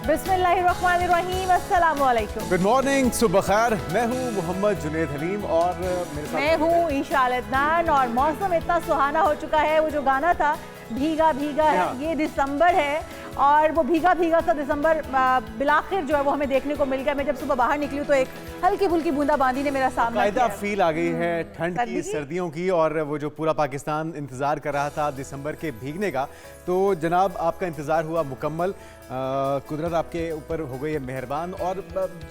बिस्मिल्लाहिर्रहमानिर्रहीम, अस्सलाम वालेकुम। गुड मॉर्निंग, सुबह खैर। मैं हूँ मोहम्मद जुनेद हलीम और मेरे साथ मैं हूँ ईशा अदनान। और मौसम इतना सुहाना हो चुका है, वो जो गाना था भीगा भीगा है, ये दिसंबर है और वो भीगा भीगा सा दिसंबर बिलाखिर जो है वो हमें देखने को मिल गया। मैं जब सुबह बाहर निकली तो एक हल्की फुल्की बूंदाबांदी ने मेरा सामना किया। फील आ गई है ठंड की, सर्दियों की, और वो जो पूरा पाकिस्तान इंतज़ार कर रहा था दिसंबर के भीगने का, तो जनाब आपका इंतज़ार हुआ मुकम्मल। कुदरत आपके ऊपर हो गई है मेहरबान और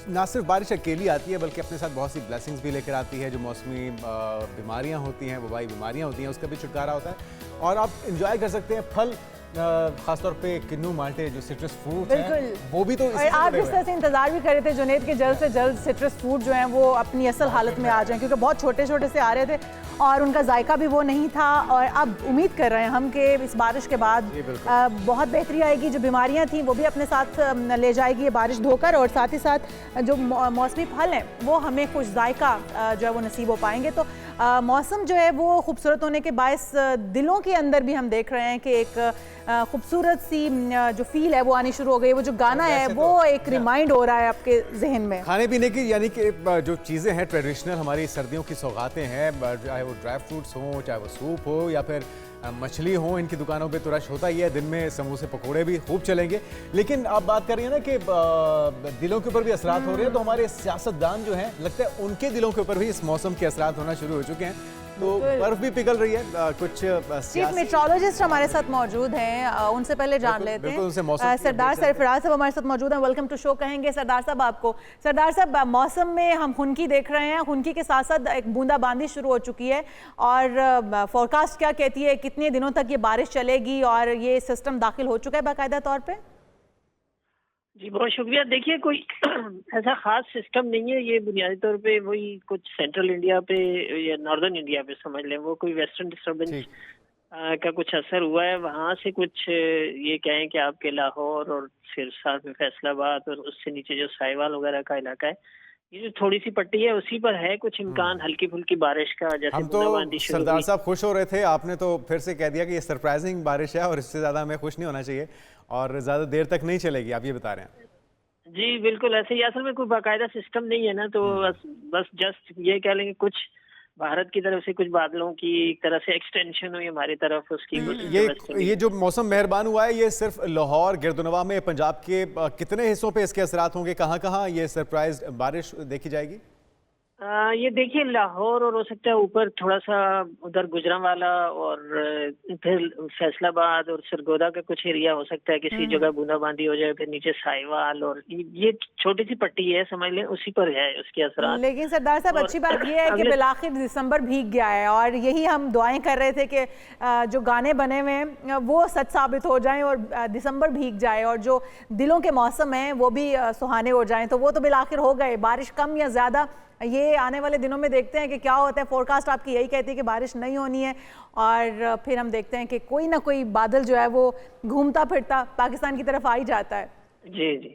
ना सिर्फ बारिश अकेली आती है बल्कि अपने साथ बहुत सी ब्लेसिंग्स भी लेकर आती है। जो मौसमी बीमारियाँ होती हैं, वबाई बीमारियाँ होती हैं, उसका भी छुटकारा होता है और आप इंजॉय कर सकते हैं फल, खासतौर पे किन्नू माल्टे जो सिट्रस फ्रूट हैं, वो भी तो और आप जिस तरह से इंतजार भी कर रहे थे जुनेद के जल्द से जल्द सिट्रस फ्रूट जो हैं वो अपनी असल हालत में आ जाएं, क्योंकि बहुत छोटे छोटे से आ रहे थे और उनका जायका भी वो नहीं था। और अब उम्मीद कर रहे हैं हम कि इस बारिश के बाद बहुत बेहतरी आएगी। जो बीमारियां थी वो भी अपने साथ ले जाएगी ये बारिश धोकर, और साथ ही साथ जो मौसमी फल हैं वो हमें कुछ जायका जो है वो नसीब हो पाएंगे। तो मौसम जो है वो खूबसूरत होने के बायस दिलों के अंदर भी हम देख रहे हैं कि एक खूबसूरत सी जो फील है वो आनी शुरू हो गई। वो जो गाना है वो एक रिमाइंड हो रहा है आपके जहन में। खाने पीने की यानी कि जो चीज़ें हैं ट्रेडिशनल हमारी सर्दियों की सौगातें हैं, चाहे वो ड्राई फ्रूट्स हों, चाहे वो सूप हो या फिर मछली हो, इनकी दुकानों पे तो रश होता ही है। दिन में समोसे पकोड़े भी खूब चलेंगे। लेकिन आप बात कर रही हैं ना कि दिलों के ऊपर भी असरात हो रहे हैं, तो हमारे सियासतदान जो हैं लगता है उनके दिलों के ऊपर भी इस मौसम के असरात होना शुरू हो चुके हैं। तो बर्फ भी पिघल रही है। कुछ चीफ मेट्रोलॉजिस्ट हमारे साथ मौजूद हैं, उनसे पहले जान लेते हैं। सरदार सरफराज साहब हमारे साथ मौजूद हैं, वेलकम टू शो कहेंगे सरदार साहब आपको। सरदार साहब, मौसम में हम हुनकी देख रहे हैं, हुनकी के साथ साथ एक बूंदाबांदी शुरू हो चुकी है और फोरकास्ट क्या कहती है, कितने दिनों तक ये बारिश चलेगी और ये सिस्टम दाखिल हो चुका है बाकायदा तौर पर? जी बहुत शुक्रिया। देखिए कोई ऐसा खास सिस्टम नहीं है, ये बुनियादी तौर पे वही कुछ सेंट्रल इंडिया पे या नॉर्दर्न इंडिया पे समझ लें, वो कोई वेस्टर्न डिस्टर्बेंस का कुछ असर हुआ है। वहाँ से कुछ ये कहें कि आपके लाहौर और फिर साथ में फैसलाबाद और उससे नीचे जो साहिवाल वगैरह का इलाका है, ये जो थोड़ी सी पट्टी है उसी पर है कुछ इम्कान हल्की फुल्की बारिश का। जैसे हम तो सरदार साहब खुश हो रहे थे, आपने तो फिर से कह दिया कि ये सरप्राइजिंग बारिश है और इससे ज़्यादा हमें खुश नहीं होना चाहिए और ज़्यादा देर तक नहीं चलेगी, आप ये बता रहे हैं? जी बिल्कुल ऐसे ही। असल में कोई बाकायदा सिस्टम नहीं है ना, तो बस जस्ट ये कह लेंगे कुछ भारत की तरफ से कुछ बादलों की एक तरह से एक्सटेंशन हुई हमारी तरफ उसकी। ये जो मौसम मेहरबान हुआ है, ये सिर्फ लाहौर गिरदुनवा में पंजाब के कितने हिस्सों पे इसके असरात होंगे, कहाँ कहाँ ये सरप्राइज बारिश देखी जाएगी? ये देखिए लाहौर और हो सकता है ऊपर थोड़ा सा उधर गुजरांवाला और फिर फैसलाबाद और सरगोदा का कुछ एरिया हो सकता है, किसी जगह बूंदाबांदी हो जाए, फिर नीचे साहिवाल और ये छोटी सी पट्टी है समझ लें, उसी पर है उसके असरात। लेकिन सरदार साहब अच्छी बात ये है कि बिलाखिर दिसंबर भीग गया है और यही हम दुआएं कर रहे थे कि जो गाने बने हुए हैं वो सच साबित हो जाएं और दिसंबर भीग जाए और जो दिलों के मौसम हैं वो भी सुहाने हो जाएं। तो वो तो बिलाखिर हो गए। बारिश कम या ज़्यादा ये आने वाले दिनों में देखते हैं कि क्या होता है। फोरकास्ट आपकी यही कहती है कि बारिश नहीं होनी है और फिर हम देखते हैं कि कोई ना कोई बादल जो है वो घूमता फिरता पाकिस्तान की तरफ आ ही जाता है। जी जी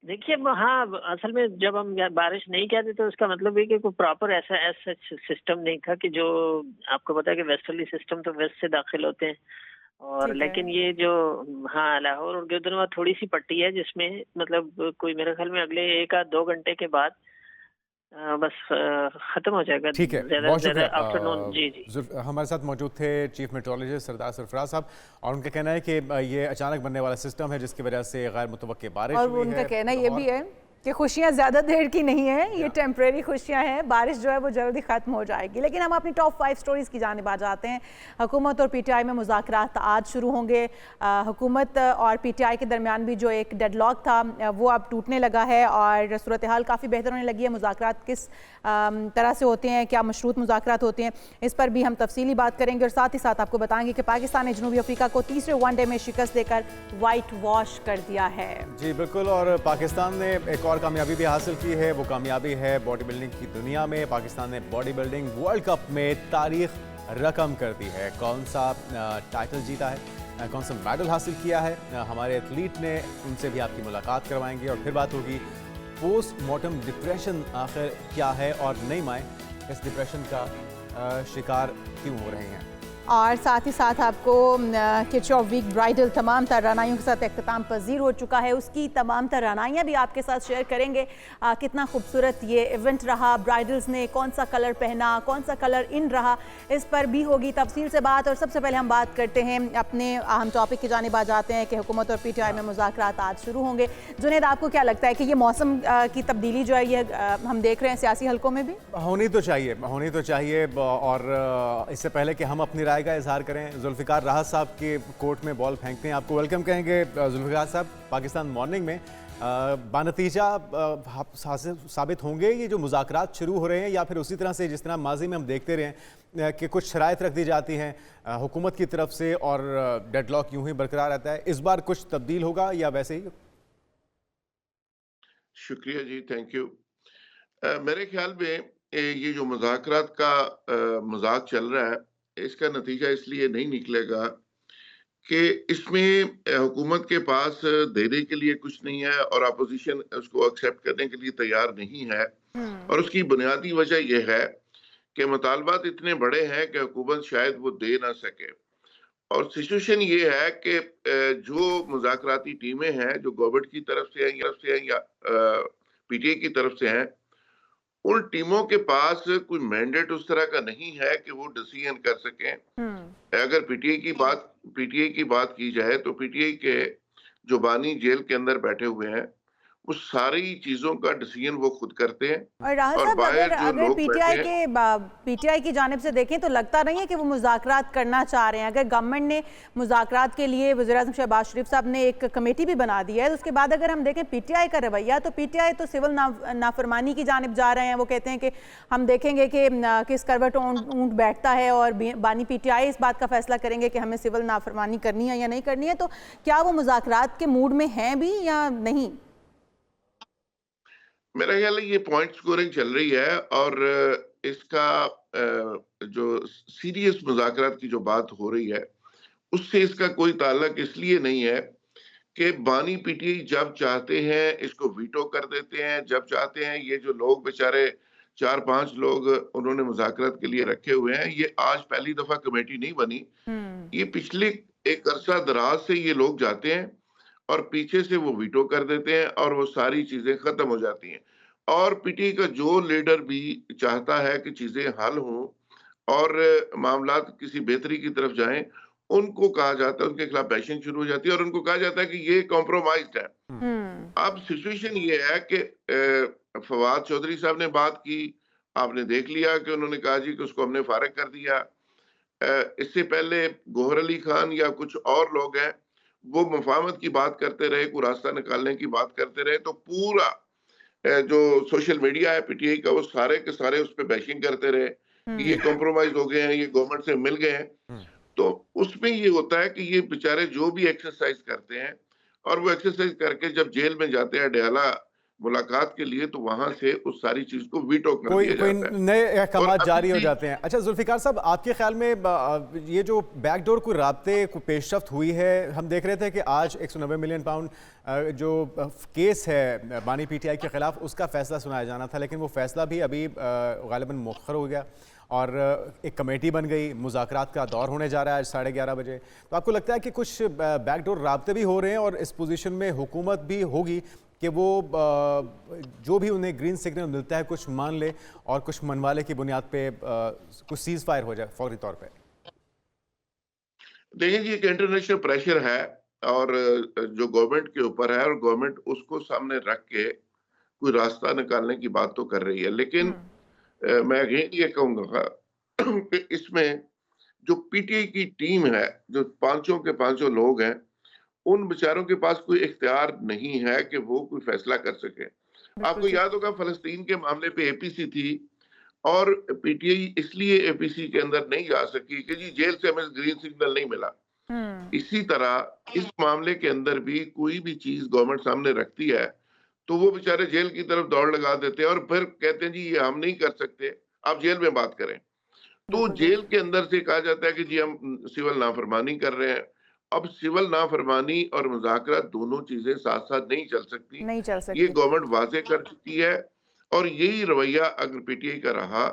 देखिए हाँ, असल में जब हम बारिश नहीं कहते तो उसका मतलब है कि कोई प्रॉपर ऐसा सिस्टम नहीं था कि जो आपको पता है कि वेस्टर्ली सिस्टम तो वेस्ट से दाखिल होते हैं और लेकिन ये जो हाँ लाहौर और गिरदुनवा थोड़ी सी पट्टी है जिसमें मतलब कोई मेरे ख्याल में अगले 1-2 घंटे के बाद बस खत्म हो जाएगा। ठीक है, बहुत शुक्रिया। आफ्टरनून जी जी हमारे साथ मौजूद थे चीफ मेट्रोलॉजिस्ट सरदार सरफराज साहब और उनका कहना है कि ये अचानक बनने वाला सिस्टम है जिसकी वजह से गैर मुतवक्के बारिश हुई है। और उनका कहना ये भी है कि खुशियाँ ज़्यादा देर की नहीं है, ये टेम्परेरी खुशियाँ हैं, बारिश जो है वो जल्दी ख़त्म हो जाएगी। लेकिन हम अपनी टॉप 5 स्टोरीज़ की जानिब आ जाते हैं। हुकूमत और पीटीआई में मुज़ाकरात आज शुरू होंगे। हुकूमत और पीटीआई के दरमियान भी जो एक डेडलॉक था वो अब टूटने लगा है और सूरत हाल काफ़ी बेहतर होने लगी है। मुज़ाकरात किस तरह से होते हैं, क्या मशरूत मुज़ाकरात होते हैं, इस पर भी हम तफसीली बात करेंगे और साथ ही साथ आपको बताएंगे कि पाकिस्तान ने जनूबी अफ्रीका को तीसरे वनडे में शिकस्त देकर वाइट वॉश कर दिया है। जी बिल्कुल, और पाकिस्तान ने एक और कामयाबी भी हासिल की है। वो कामयाबी है बॉडी बिल्डिंग की दुनिया में। पाकिस्तान ने बॉडी बिल्डिंग वर्ल्ड कप में तारीख रकम कर दी है। कौन सा टाइटल जीता है, कौन सा मेडल हासिल किया है, हमारे एथलीट ने, उनसे भी आपकी मुलाकात करवाएंगे और फिर बात होगी पोस्ट मॉर्टम डिप्रेशन आखिर क्या है और नई माएँ इस डिप्रेशन का शिकार क्यों हो रही हैं। और साथ ही साथ आपको किच ऑफ वीक ब्राइडल तमाम तरानाइयों के साथ अख्ताम पजीर हो चुका है, उसकी तमाम तरानाइयाँ भी आपके साथ शेयर करेंगे। कितना खूबसूरत ये इवेंट रहा, ब्राइडल्स ने कौन सा कलर पहना, कौन सा कलर इन रहा, इस पर भी होगी तफसील से बात। और सबसे पहले हम बात करते हैं अपने अहम टॉपिक की जानिब आ जाते हैं कि हुकूमत और PTI में मुज़ाकरात आज शुरू होंगे। जुनैद, आपको क्या लगता है कि ये मौसम की तब्दीली जो है ये हम देख रहे हैं सियासी हलकों में भी? होनी तो चाहिए। और इससे पहले कि हम अपनी राय का इजहार करें, जुल्फ़िकार राहत साहब के कोर्ट में बॉल फेंकते हैं। आपको वेलकम कहेंगे जुल्फ़िकार साहब पाकिस्तान मॉर्निंग में। बानतीजा साबित होंगे ये जो मुज़ाकरात शुरू हो रहे हैं, या फिर उसी तरह से जिस तरह माजी में हम देखते रहे हैं कि कुछ शराइत रख दी जाती हैं हुकूमत की तरफ से और डेडलॉक यूं ही बरकरार रहता है, इस बार कुछ तब्दील होगा या वैसे ही? शुक्रिया जी, थैंक यू। मेरे ख्याल में ये जो मुज़ाकरात का मजाक चल रहा है, इसका नतीजा इसलिए नहीं निकलेगा कि इसमें हुकूमत के पास देने के लिए कुछ नहीं है और अपोजिशन उसको एक्सेप्ट करने के लिए तैयार नहीं है। और उसकी बुनियादी वजह यह है कि मुतालबात इतने बड़े हैं कि हुकूमत शायद वो दे ना सके। और सिचुएशन ये है कि जो मुज़ाकराती टीमें हैं जो गवर्नमेंट की तरफ से हैं या PTI की तरफ से हैं, उन टीमों के पास कोई मैंडेट उस तरह का नहीं है कि वो डिसीजन कर सकें। अगर PTI की बात की जाए तो PTI के जो बानी जेल के अंदर बैठे हुए हैं वो सारी चीजों का डिसीजन वो खुद करते हैं। और राहत साहब, अगर PTI की जानिब से देखें तो लगता नहीं है कि वो मुज़ाकरात करना चाह रहे हैं। अगर गवर्नमेंट ने मुज़ाकरात के लिए वज़ीर-ए-आज़म शहबाज शरीफ साहब ने एक कमेटी भी बना दी है, तो उसके बाद अगर हम देखें PTI का रवैया, तो PTI तो सिविल नाफरमानी की जानिब जा रहे हैं। वो कहते हैं कि हम देखेंगे कि किस करवट ऊँट बैठता है और बानी PTI इस बात का फैसला करेंगे कि हमें सिविल नाफरमानी करनी है या नहीं करनी है। तो क्या वो मुज़ाकरात के मूड में हैं भी या नहीं? मेरा ख्याल है ये पॉइंट स्कोरिंग चल रही है और इसका जो सीरियस मुज़ाकरात की जो बात हो रही है उससे इसका कोई ताल्लुक इसलिए नहीं है कि बानी PTI जब चाहते हैं इसको वीटो कर देते हैं, जब चाहते हैं ये जो लोग बेचारे 4-5 लोग उन्होंने मुज़ाकरात के लिए रखे हुए हैं, ये आज पहली दफा कमेटी नहीं बनी। ये पिछले एक अरसा दराज से ये लोग जाते हैं और पीछे से वो वीटो कर देते हैं और वो सारी चीजें खत्म हो जाती हैं। और PTI का जो लीडर भी चाहता है कि चीजें हल हों और मामलात किसी बेहतरी की तरफ जाएं, उनको कहा जाता है, उनके खिलाफ बैशिंग शुरू हो जाती है और उनको कहा जाता है कि ये कॉम्प्रोमाइज्ड है। अब सिचुएशन ये है कि फवाद चौधरी साहब ने बात की, आपने देख लिया कि उन्होंने कहा जी कि उसको हमने फारिग कर दिया। इससे पहले गोहर अली खान या कुछ और लोग हैं वो मुफाहमत की बात करते रहे, कोई रास्ता निकालने की बात करते रहे, तो पूरा जो सोशल मीडिया है PTI का वो सारे के सारे उस पर बैशिंग करते रहे, ये कॉम्प्रोमाइज हो गए हैं, ये गवर्नमेंट से मिल गए हैं। तो उसमें ये होता है कि ये बेचारे जो भी एक्सरसाइज करते हैं और वो एक्सरसाइज करके जब जेल में जाते हैं डयाला मुलाकात के लिए, तो वहां से उस सारी चीज को वीटो कर दिया जाता है, नए अहकाम जारी हो जाते हैं। अच्छा जुल्फ़िकार साहब, आपके ख्याल में ये जो बैकडोर को राब्ते को पेशरफ्त हुई है, हम देख रहे थे कि आज 190 मिलियन पाउंड जो केस है बानी PTI के खिलाफ उसका फैसला सुनाया जाना था, लेकिन वो फैसला भी अभी गालिबन मुअख्खर हो गया और एक कमेटी बन गई। मुज़ाकरात का दौर होने जा रहा है आज 11:30 बजे। तो आपको लगता है कि कुछ बैकडोर राब्ते भी हो रहे हैं और इस पोजीशन में हुकूमत भी होगी कि वो जो भी उन्हें ग्रीन सिग्नल मिलता है कुछ मान ले और कुछ मनवाले की बुनियाद पे कुछ सीज फायर हो जाए फौरी तौर पे? देखिए जी, एक इंटरनेशनल प्रेशर है और जो गवर्नमेंट के ऊपर है और गवर्नमेंट उसको सामने रख के कोई रास्ता निकालने की बात तो कर रही है, लेकिन मैं ये कहूंगा कि इसमें जो PTI की टीम है, जो पांचों के पांचों लोग हैं, उन बेचारों के पास कोई इख्तियार नहीं है कि वो कोई फैसला कर सके। आपको याद होगा फलस्तीन के मामले पे APC थी और PTI इसलिए APC के अंदर नहीं जा सकी कि जी जेल से हमें ग्रीन सिग्नल नहीं मिला। इसी तरह इस मामले के अंदर भी कोई भी चीज गवर्नमेंट सामने रखती है तो वो बेचारे जेल की तरफ दौड़ लगा देते हैं और फिर कहते हैं जी ये हम नहीं कर सकते, आप जेल में बात करें। तो जेल के अंदर से कहा जाता है कि जी हम सिविल नाफरमानी कर रहे हैं। अब सिविल नाफरमानी और मुज़ाकरात दोनों चीजें साथ साथ नहीं चल सकती। ये गवर्नमेंट वाजे कर चुकी है और यही रवैया अगर PTI का रहा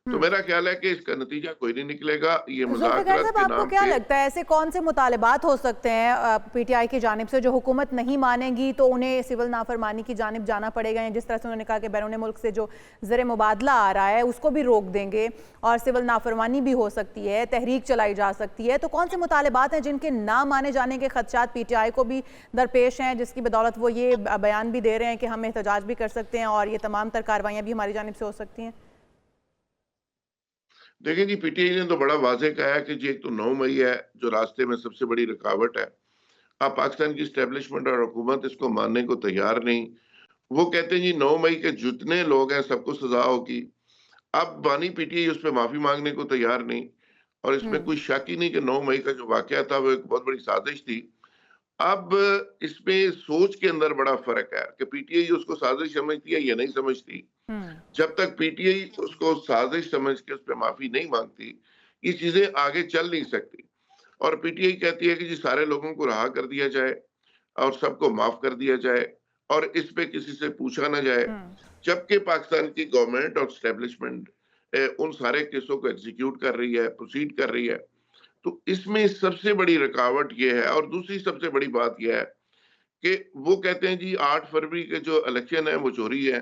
तो मेरा ख्याल है कि इसका नतीजा कोई नहीं निकलेगा। ये जुल्फ़िकार मुज़ाकरात साहब, के आपको नाम क्या पे लगता है ऐसे कौन से मुतालबात हो सकते हैं पीटीआई की जानिब से जो हुकूमत नहीं मानेगी तो उन्हें सिविल नाफरमानी की जानिब जाना पड़ेगा, या जिस तरह से उन्होंने कहा कि बैरून मुल्क से जो ज़र मुबादला आ रहा है उसको भी रोक देंगे और सिविल नाफरमानी भी हो सकती है, तहरीक चलाई जा सकती है, तो कौन से मुतालबात हैं जिनके ना माने जाने के खदशात पीटीआई को भी दरपेश हैं, जिसकी बदौलत वो ये बयान भी दे रहे हैं कि हम एहतजाज भी कर सकते हैं और ये तमाम तर कार्रवाइयाँ भी हमारी जानिब से हो सकती हैं? देखिए जी, पीटीआई ने तो बड़ा वाज़ेह कहा है कि जी एक तो 9 मई है जो रास्ते में सबसे बड़ी रुकावट है। अब पाकिस्तान की एस्टेब्लिशमेंट और हुकूमत इसको मानने को तैयार नहीं। वो कहते हैं जी 9 मई के जितने लोग हैं सबको सजा होगी। अब बानी पीटीआई उस पे माफी मांगने को तैयार नहीं, और इसमें कोई शक ही नहीं कि 9 मई का जो वाकया था वो एक बहुत बड़ी साजिश थी। अब इसमें सोच के अंदर बड़ा फर्क है कि पीटीआई उसको साजिश समझती है या नहीं समझती। जब तक पीटीआई उसको साजिश समझ के उस पर माफी नहीं मांगती, ये चीजें आगे चल नहीं सकती। और पीटीआई कहती है कि जी सारे लोगों को रहा कर दिया जाए और सबको माफ कर दिया जाए और इस पे किसी से पूछा ना जाए, जबकि पाकिस्तान की गवर्नमेंट और एस्टेब्लिशमेंट उन सारे केसों को एग्जीक्यूट कर रही है, प्रोसीड कर रही है। तो इसमें सबसे बड़ी रुकावट ये है। और दूसरी सबसे बड़ी बात यह है कि वो कहते हैं जी 8 फरवरी के जो इलेक्शन है वो चोरी है,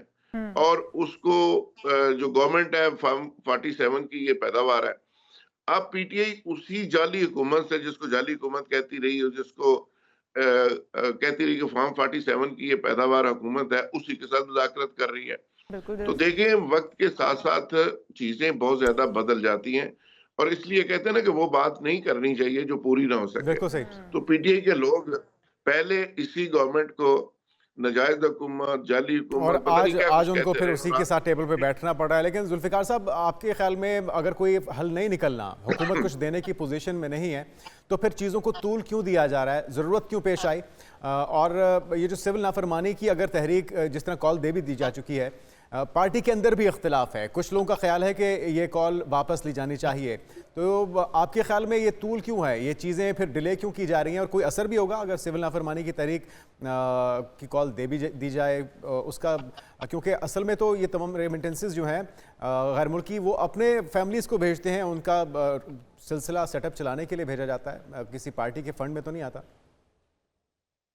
और उसको जो गवर्नमेंट है फॉर्म 47 की ये पैदावार है। अब पीटीआई उसी जाली हुकूमत से, जिसको जाली हुकूमत कहती रही है, जिसको कहती रही कि फॉर्म 47 की ये पैदावार हुकूमत है, उसी के साथ मुज़ाकरत कर रही है। तो देखिए वक्त के साथ साथ चीजें बहुत ज्यादा बदल जाती हैं, और इसलिए कहते हैं ना कि वो बात नहीं करनी चाहिए जो पूरी ना हो सके। बिल्कुल सही। तो पीटीआई के लोग पहले इसी गवर्नमेंट को नाजायज हुकूमत, जाली हुकूमत, और पता नहीं क्या आज कुछ उनको कहते फिर रहे। उसी के साथ टेबल पे बैठना पड़ा है। लेकिन जुल्फ़िकार साहब, आपके ख्याल में अगर कोई हल नहीं निकलना, हुकूमत कुछ देने की पोजीशन में नहीं है, तो फिर चीज़ों को तूल क्यों दिया जा रहा है? ज़रूरत क्यों पेश आई? और ये जो सिविल नाफरमानी की अगर तहरीक जिस तरह कॉल दे भी दी जा चुकी है, पार्टी के अंदर भी इख्तिलाफ है, कुछ लोगों का ख्याल है कि ये कॉल वापस ली जानी चाहिए, तो आपके ख्याल में ये तूल क्यों है? ये चीज़ें फिर डिले क्यों की जा रही हैं? और कोई असर भी होगा अगर सिविल नाफरमानी की तहरीक की कॉल दी जाए उसका? क्योंकि असल में तो ये तमाम रेमिटेंसेस जो हैं गैर मुल्की, वो अपने फैमिलीज़ को भेजते हैं, उनका सिलसिला सेटअप चलाने के लिए भेजा जाता है, किसी पार्टी के फंड में तो नहीं आता।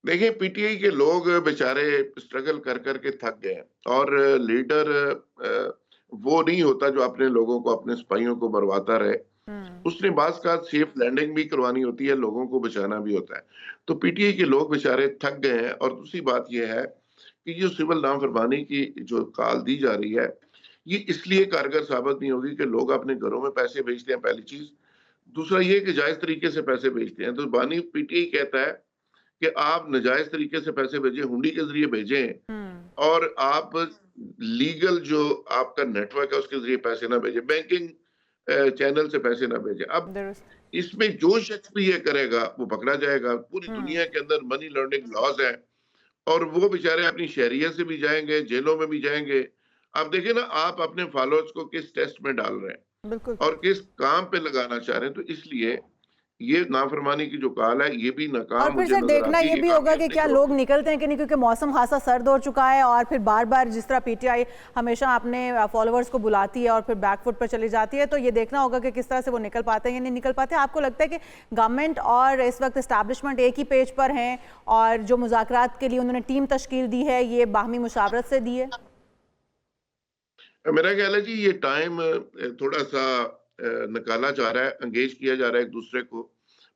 देखिए पीटीआई के लोग बेचारे स्ट्रगल कर कर के थक गए हैं, और लीडर वो नहीं होता जो अपने लोगों को, अपने सिपाहियों को मरवाता रहे। उसने बाज़ का सेफ लैंडिंग भी करवानी होती है, लोगों को बचाना भी होता है। तो पीटीआई के लोग बेचारे थक गए हैं। और दूसरी बात यह है कि जो सिविल नाफरमानी की जो कॉल दी जा रही है, ये इसलिए कारगर साबित नहीं होगी कि लोग अपने घरों में पैसे भेजते हैं, पहली चीज। दूसरा ये कि जायज तरीके से पैसे भेजते हैं। तो बानी पीटीआई कहता है कि आप नाजायज तरीके से पैसे भेजें, हुंडी के जरिए भेजें, और आप लीगल जो आपका नेटवर्क है उसके जरिए पैसे ना भेजें, बैंकिंग चैनल से पैसे ना भेजें। अब इसमें जो शख्स भी ये करेगा वो पकड़ा जाएगा। पूरी दुनिया के अंदर मनी लॉन्ड्रिंग लॉज है, और वो बेचारे अपनी शहरियत से भी जाएंगे, जेलों में भी जाएंगे। अब देखिए ना, आप अपने फॉलोअर्स को किस टेस्ट में डाल रहे हैं और किस काम पे लगाना चाह रहे हैं। तो इसलिए ये नाफरमानी की जो काल है ये भी नाकाम और फिर सर देखना ये भी होगा कि क्या लोग निकलते हैं कि नहीं, क्योंकि मौसम खासा सर्द हो चुका है और फिर बार बार जिस तरह पीटीआई हमेशा अपने फॉलोअर्स को बुलाती है और फिर बैकफुट पर चली जाती है, तो ये देखना होगा कि किस तरह से वो निकल पाते हैं या नहीं निकल पाते। आपको लगता है कि गवर्नमेंट और इस वक्त एस्टैब्लिशमेंट एक ही पेज पर हैं और जो मुज़ाकरात के लिए उन्होंने टीम तश्कील दी है ये बाहमी मुशावरत से दी है? मेरा ख्याल है जी ये टाइम थोड़ा सा निकाला जा रहा है, एंगेज किया जा रहा है एक दूसरे को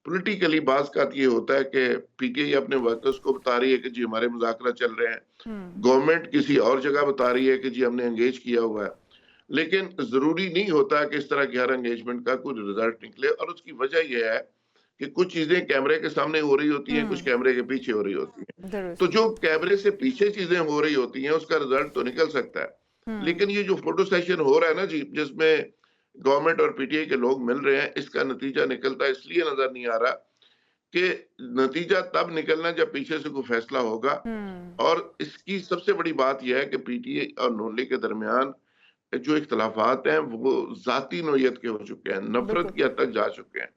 पॉलिटिकली। बात का ये होता है कि पीटीआई अपने वर्कर्स को बता रही है कि जी हमारे मुज़ाकरा चल रहे हैं, गवर्नमेंट किसी और जगह बता रही है कि जी हमने एंगेज किया हुआ है। लेकिन जरूरी नहीं होता कि इस तरह के हर एंगेजमेंट का कोई रिजल्ट निकले, और उसकी वजह यह है कि कुछ चीजें कैमरे के सामने हो रही होती हैं, कुछ कैमरे के पीछे हो रही होती हैं। तो जो कैमरे से पीछे चीजें हो रही होती हैं उसका रिजल्ट तो निकल सकता है, लेकिन ये जो फोटो सेशन हो रहा है ना जी, जिसमें गवर्नमेंट और पीटीआई के लोग मिल रहे हैं, इसका नतीजा निकलता इसलिए नजर नहीं आ रहा कि नतीजा तब निकलना जब पीछे से कोई फैसला होगा। और इसकी सबसे बड़ी बात यह है कि पीटीआई और नोली के दरमियान जो इख्तलाफात हैं वो जाती नोयत के हो चुके हैं, नफरत की हद तक जा चुके हैं।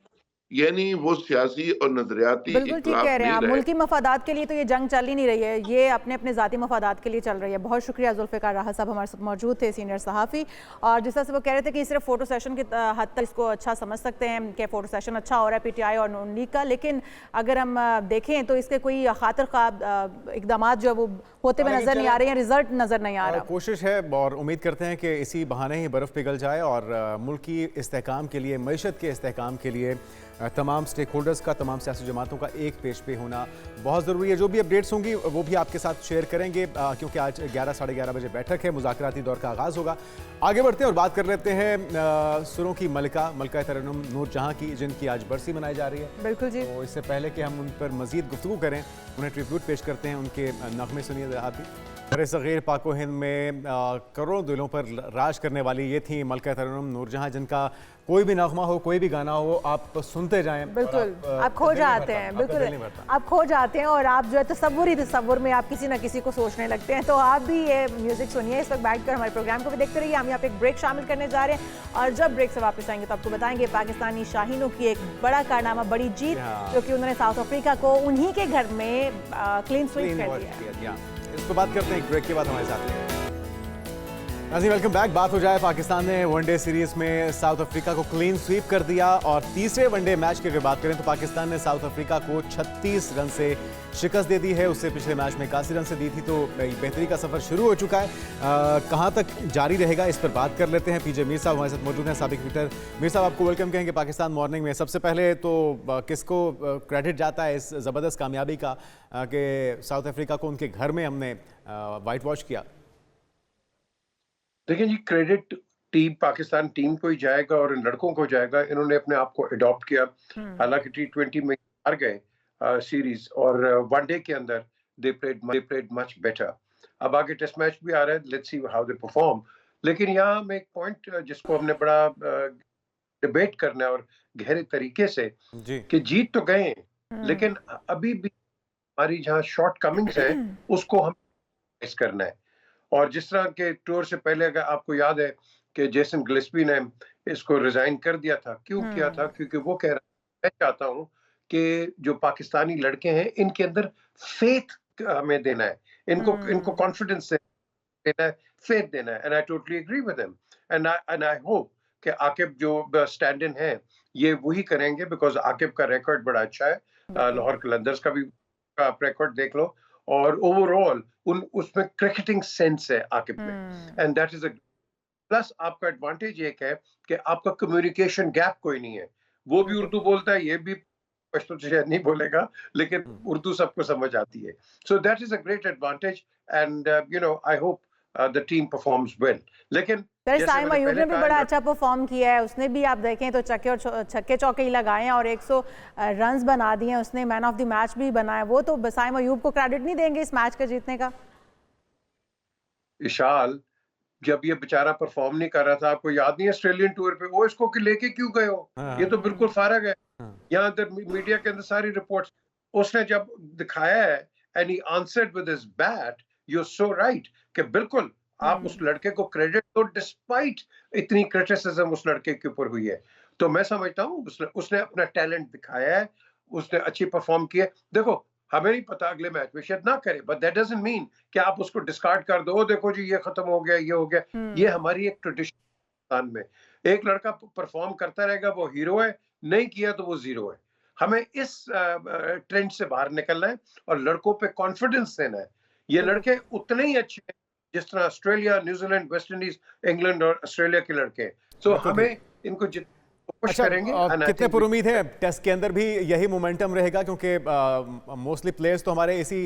यानी वो सियासी और नजरियाती बिल्कुल ठीक इख्तिलाफ कह रहे हैं नहीं आप। रहे। मुल्की मफादात के लिए तो ये जंग चल ही नहीं रही है, ये अपने अपने ज़ाती मफादात के लिए चल रही है। बहुत शुक्रिया जुल्फ़िकार राहत साहब हमारे साथ मौजूद थे, सीनियर सहाफ़ी। और जिस तरह से वो कह रहे थे कि सिर्फ फ़ोटो सेशन की हद तक इसको अच्छा समझ सकते हैं कि फ़ोटो सेशन अच्छा हो रहा है PTI और नून लीग का, लेकिन अगर हम देखें तो इसके कोई खातिर ख्वाह इकदाम जो है वो होते हुए नज़र नहीं आ रहे हैं, रिजल्ट नज़र नहीं आ रहा। कोशिश है और उम्मीद करते हैं कि इसी बहाने ही बर्फ़ पिघल जाए और मुल्क की इस्तेहकाम के लिए, मईशत के इस्तेहकाम के लिए तमाम स्टेक होल्डर्स का, तमाम सियासी जमातों का एक पेश पे होना बहुत ज़रूरी है। जो भी अपडेट्स होंगी वो भी आपके साथ शेयर करेंगे, क्योंकि आज 11 साढ़े 11 बजे बैठक है, मुज़ाकराती दौर का आगाज़ होगा। आगे बढ़ते हैं और बात कर लेते हैं सुरों की मलिका तरन्नुम नूर जहां की, जिनकी आज बरसी मनाई जा रही है। बिल्कुल जी। तो इससे पहले कि हम उन पर मज़ीद गुफ्तगू करें, उन्हें ट्रिब्यूट पेश करते हैं, उनके नगमे सुनिए आप भी। बरसग़ीर पाक व हिंद में करोड़ों दिलों पर राज करने वाली ये थी मलिका तरन्नुम नूरजहां, जिनका कोई भी नगमा हो, कोई भी गाना हो, आप सुनते जाएं। बिल्कुल आप खो जाते हैं, बिल्कुल आप खो जाते हैं और आप जो है तसव्वुर में आप किसी ना किसी को सोचने लगते हैं। तो आप भी ये म्यूजिक सुनिए, इस वक्त बैठ कर हमारे प्रोग्राम को भी देखते रहिए। हम यहाँ पे एक ब्रेक शामिल करने जा रहे हैं और जब ब्रेक से वापस आएंगे तो आपको बताएंगे पाकिस्तानी शाहीनों की एक बड़ा कारनामा, बड़ी जीत, जो कि उन्होंने साउथ अफ्रीका को उन्हीं के घर में क्लीन स्वीप कर दिया। इसको बात करते हैं एक ब्रेक के बाद हमारे साथ। नाज़रीन वेलकम बैक। बात हो जाए, पाकिस्तान ने वनडे सीरीज में साउथ अफ्रीका को क्लीन स्वीप कर दिया और तीसरे वनडे मैच की अगर बात करें तो पाकिस्तान ने साउथ अफ्रीका को 36 रन से शिकस्त दे दी है। उससे पिछले मैच में 81 रन से दी थी, तो बेहतरी का सफर शुरू हो चुका है। कहां तक जारी रहेगा इस पर बात कर लेते हैं। पीजे मीर साहब हमारे साथ मौजूद हैं, साबिक क्रिकेटर। मीर साहब आपको वेलकम कहेंगे पाकिस्तान मॉर्निंग में। सबसे पहले तो किसको क्रेडिट जाता है इस ज़बरदस्त कामयाबी का कि साउथ अफ्रीका को उनके घर में हमने वाइट वॉश किया? देखिए जी, क्रेडिट टीम पाकिस्तान टीम को ही जाएगा और इन लड़कों को जाएगा। इन्होंने अपने आप को अडॉप्ट किया। हालांकि T20 में हार गए सीरीज, और वनडे के अंदर दे प्लेड मच बेटर। अब आगे टेस्ट मैच भी आ रहा है, let's see how they perform. लेकिन यहाँ में एक पॉइंट जिसको हमने बड़ा डिबेट करना है और गहरे तरीके से, कि जीत तो गए लेकिन अभी भी हमारी जहाँ शॉर्ट कमिंग्स है उसको हम फेस करना है। और जिस तरह के टूर से पहले अगर आपको याद है कि जेसन गिलेस्पी ने इसको रिजाइन कर दिया था, क्यों किया था? क्योंकि वो कह रहा है, मैं चाहता हूं कि जो पाकिस्तानी लड़के हैं इनके अंदर फेथ हमें देना है, इनको कॉन्फिडेंस देना है, फेथ देना है। And I totally agree with him and I hope कि आकिब जो स्टैंड इन है ये वही करेंगे, बिकॉज आकिब का रिकॉर्ड बड़ा अच्छा है। लाहौर कलंदर्स का भी आप रिकॉर्ड देख लो, और ओवरऑल उसमें क्रिकेटिंग सेंस है आकिब में, and that is a plus. आपका एडवांटेज एक है कि आपका कम्युनिकेशन गैप कोई नहीं है। वो भी उर्दू बोलता है, ये भी पश्तो तो शायद नहीं बोलेगा, लेकिन उर्दू सबको समझ आती है। So that is a great advantage and you know I hope the team performs well. लेकिन साइम अयूब ने भी बड़ा अच्छा परफॉर्म किया है। उसने भी आप देखें तो छक्के चौके ही लगाए हैं और 100 रन्स बना दिए हैं। उसने मैन ऑफ द मैच भी बनाया। वो तो साइम अयूब को क्रेडिट नहीं देंगे इस मैच के जीतने का? विशाल, जब ये बेचारा परफॉर्म नहीं कर रहा था, आपको याद नहीं है ऑस्ट्रेलियन टूर पे वो इसको लेके क्यों गए हो? ये तो बिल्कुल फारग है। यहाँ अंदर मीडिया के अंदर सारी रिपोर्ट्स उसने जब दिखाया है, and he answered with his bat, you are so right कि बिल्कुल आप उस लड़के को क्रेडिट दो, डिस्पाइट इतनी क्रिटिसिज्म उस लड़के के ऊपर हुई है। तो मैं समझता हूँ उसने अपना टैलेंट दिखाया है, उसने अच्छी परफॉर्म की है। देखो, हमें नहीं पता अगले मैच में शायद ना करे, बट दैट डजंट मीन कि आप उसको डिस्कार्ड कर दो। देखो जी, ये खत्म हो गया, ये हो गया। ये हमारी एक ट्रेडिशन में, एक लड़का परफॉर्म करता रहेगा, वो हीरो है, नहीं किया तो वो जीरो है। हमें इस ट्रेंड से बाहर निकलना है और लड़कों पे कॉन्फिडेंस देना है। ये लड़के उतने ही अच्छे हैं जिस तरह Australia, New Zealand, West Indies, England और ऑस्ट्रेलिया के लड़के। सो हमें इनको अच्छा, कितने पर उम्मीद है टेस्ट के अंदर भी यही मोमेंटम रहेगा? क्योंकि मोस्टली प्लेयर्स तो हमारे इसी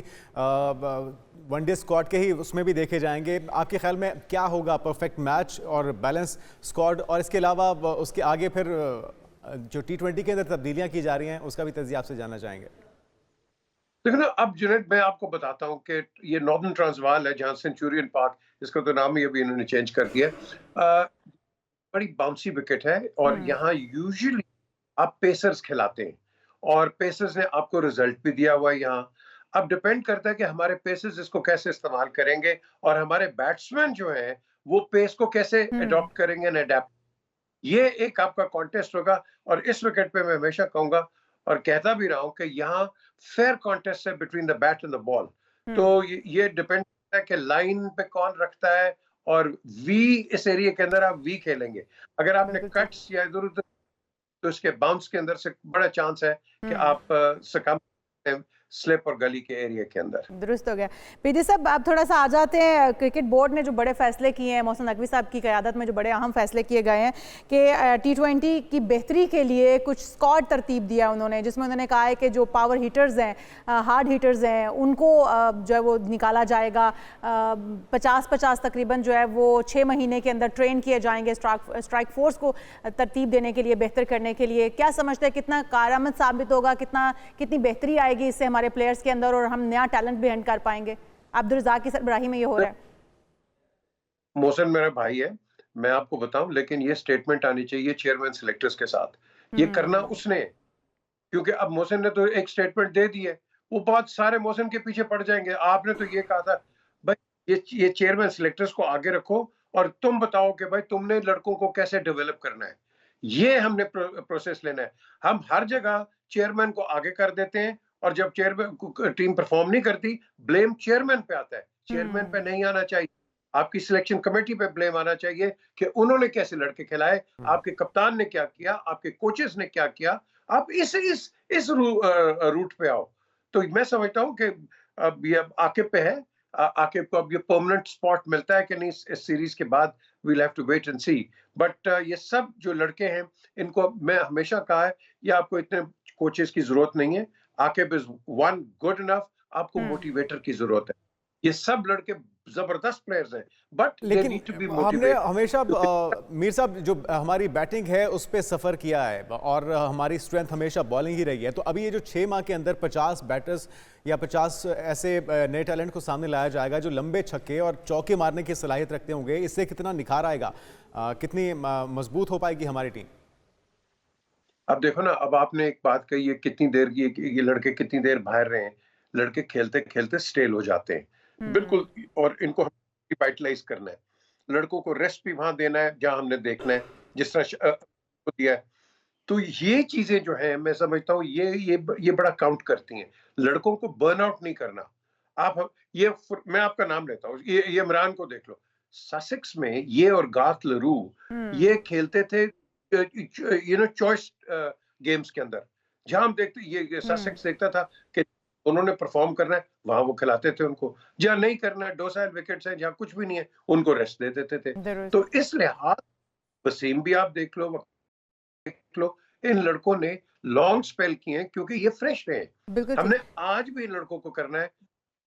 वनडे स्क्वाड के ही उसमें भी देखे जाएंगे। आपके ख्याल में क्या होगा? परफेक्ट मैच और बैलेंस स्क्वाड, और इसके अलावा उसके आगे फिर जो T20 के अंदर तब्दीलियां की जा रही हैं उसका भी तजिया आपसे जानना चाहेंगे। देखो ना, अब जुनैद मैं आपको बताता हूँ कि ये नॉर्दर्न ट्रांसवाल है, जहाँ सेंचुरियन पार्क, इसका तो नाम ही अभी इन्होंने चेंज कर दिया। बड़ी बाउंसी विकेट है और यहाँ यूजुअली आप पेसर्स खिलाते हैं और पेसर्स ने आपको रिजल्ट भी दिया हुआ है यहाँ। अब डिपेंड करता है कि हमारे पेसर्स इसको कैसे इस्तेमाल करेंगे और हमारे बैट्समैन जो हैं वो पेस को कैसे अडॉप्ट करेंगे एंड अडेप्ट। ये एक आपका कॉन्टेस्ट होगा। और इस विकेट पे मैं हमेशा कहूंगा और कहता भी रहा हूं कि यहाँ फेयर कॉन्टेस्ट है between the bat and the ball. तो ये डिपेंड करता है कि लाइन पे कौन रखता है, और वी इस एरिया के अंदर आप वी खेलेंगे। अगर आपने कट्स या इधर उधर, तो इसके बाउंस के अंदर से बड़ा चांस है कि आप सकम स्लिप और गली के एरिया के अंदर। दुरुस्त हो गया। पीडी साहब, आप थोड़ा सा आ जाते हैं, क्रिकेट बोर्ड ने जो बड़े फैसले किए हैं, मोहसिन नकवी साहब की क़यादत में जो बड़े अहम फैसले किए गए हैं कि T20 की बेहतरी के लिए कुछ स्क्वाड तरतीब दिया उन्होंने, जिसमें उन्होंने कहा है कि जो पावर हीटर्स हैं, हार्ड हीटर्स हैं, उनको जो है वो निकाला जाएगा। 50-50 तकरीबन जो है वो 6 महीने के अंदर ट्रेन किए जाएंगे स्ट्राइक फोर्स को तरतीब देने के लिए, बेहतर करने के लिए। क्या समझते हैं कितना कारआमद साबित होगा, कितनी बेहतरी आएगी इससे हमारे प्लेयर्स के अंदर, और हम नया टैलेंट भी हैंड कर पाएंगे? अब्दुल रज़ाक की सरबराही में ये हो रहा है। मोहसिन मेरा भाई है, मैं आपको बताऊं, लेकिन ये स्टेटमेंट आनी चाहिए चेयरमैन सिलेक्टर्स के साथ। ये करना उसने, क्योंकि अब मोहसिन ने तो एक स्टेटमेंट दे दी है, वो बात सारे मोहसिन के पीछे पड़ जाएंगे। आपने तो ये कहा था भाई ये चेयरमैन सिलेक्टर्स को आगे रखो और तुम बताओ कि भाई तुमने लड़कों को कैसे डेवलप करना है। ये हमने प्रोसेस लेना है। हम हर जगह चेयरमैन को आगे कर देते हैं, और जब चेयरमैन टीम परफॉर्म नहीं करती, ब्लेम चेयरमैन पे आता है। चेयरमैन पे नहीं आना चाहिए, आपकी सिलेक्शन कमेटी पे ब्लेम आना चाहिए कि उन्होंने कैसे लड़के खिलाए, आपके कप्तान ने क्या किया, आपके कोचेस ने क्या किया। आप इस रूट पे आओ। तो मैं समझता हूँ कि अब ये आकिब पे है, आकिब को अब ये परमानेंट स्पॉट मिलता है कि नहीं इस सीरीज के बाद, we'll have to wait and see। But ये सब जो लड़के हैं, इनको मैं हमेशा कहा है, ये आपको इतने कोचेस की जरूरत नहीं है। Aqib is one good enough, आपको मोटिवेटर की जरूरत है। ये सब लड़के जबरदस्त प्लेयर्स हैं, बट लेकिन हमने हमेशा मीर साहब जो हमारी बैटिंग है उस पर सफ़र किया है, और हमारी स्ट्रेंथ हमेशा बॉलिंग ही रही है। तो अभी ये जो 6 माह के अंदर 50 बैटर्स या 50 ऐसे नए टैलेंट को सामने लाया जाएगा जो लंबे छक्के और चौके मारने की सलाहियत रखते होंगे, इससे कितना निखार आएगा, कितनी मजबूत हो पाएगी हमारी टीम? अब देखो ना, अब आपने एक बात कही है, कितनी देर ये लड़के कितनी देर बाहर रहे हैं। लड़के खेलते खेलते स्टेल हो जाते हैं, बिल्कुल, और इनको रिवाइटलाइज करना है। लड़कों को रेस्ट भी वहां देना है जहां हमने देखना है, जिस तरह दिया है। तो ये चीजें जो है, मैं समझता हूँ ये बड़ा काउंट करती हैं। लड़कों को बर्न आउट नहीं करना। मैं आपका नाम लेता हूँ, ये इमरान को देख लो। ससेक्स में ये और गार्थ लरू ये खेलते थे चॉइस गेम्स के अंदर, जहां हम देखते ये ससेक्स देखता था कि उन्होंने परफॉर्म करना है, वहां वो खिलाते थे उनको। जहां नहीं करना है, डोसाइल विकेट्स हैं, जहां कुछ भी नहीं है, उनको रेस्ट दे देते थे। तो इस लिहाज वसीम भी आप देख लो, इन लड़कों ने लॉन्ग स्पेल किए हैं क्योंकि ये फ्रेश रहे। हमने आज भी इन लड़कों को करना है।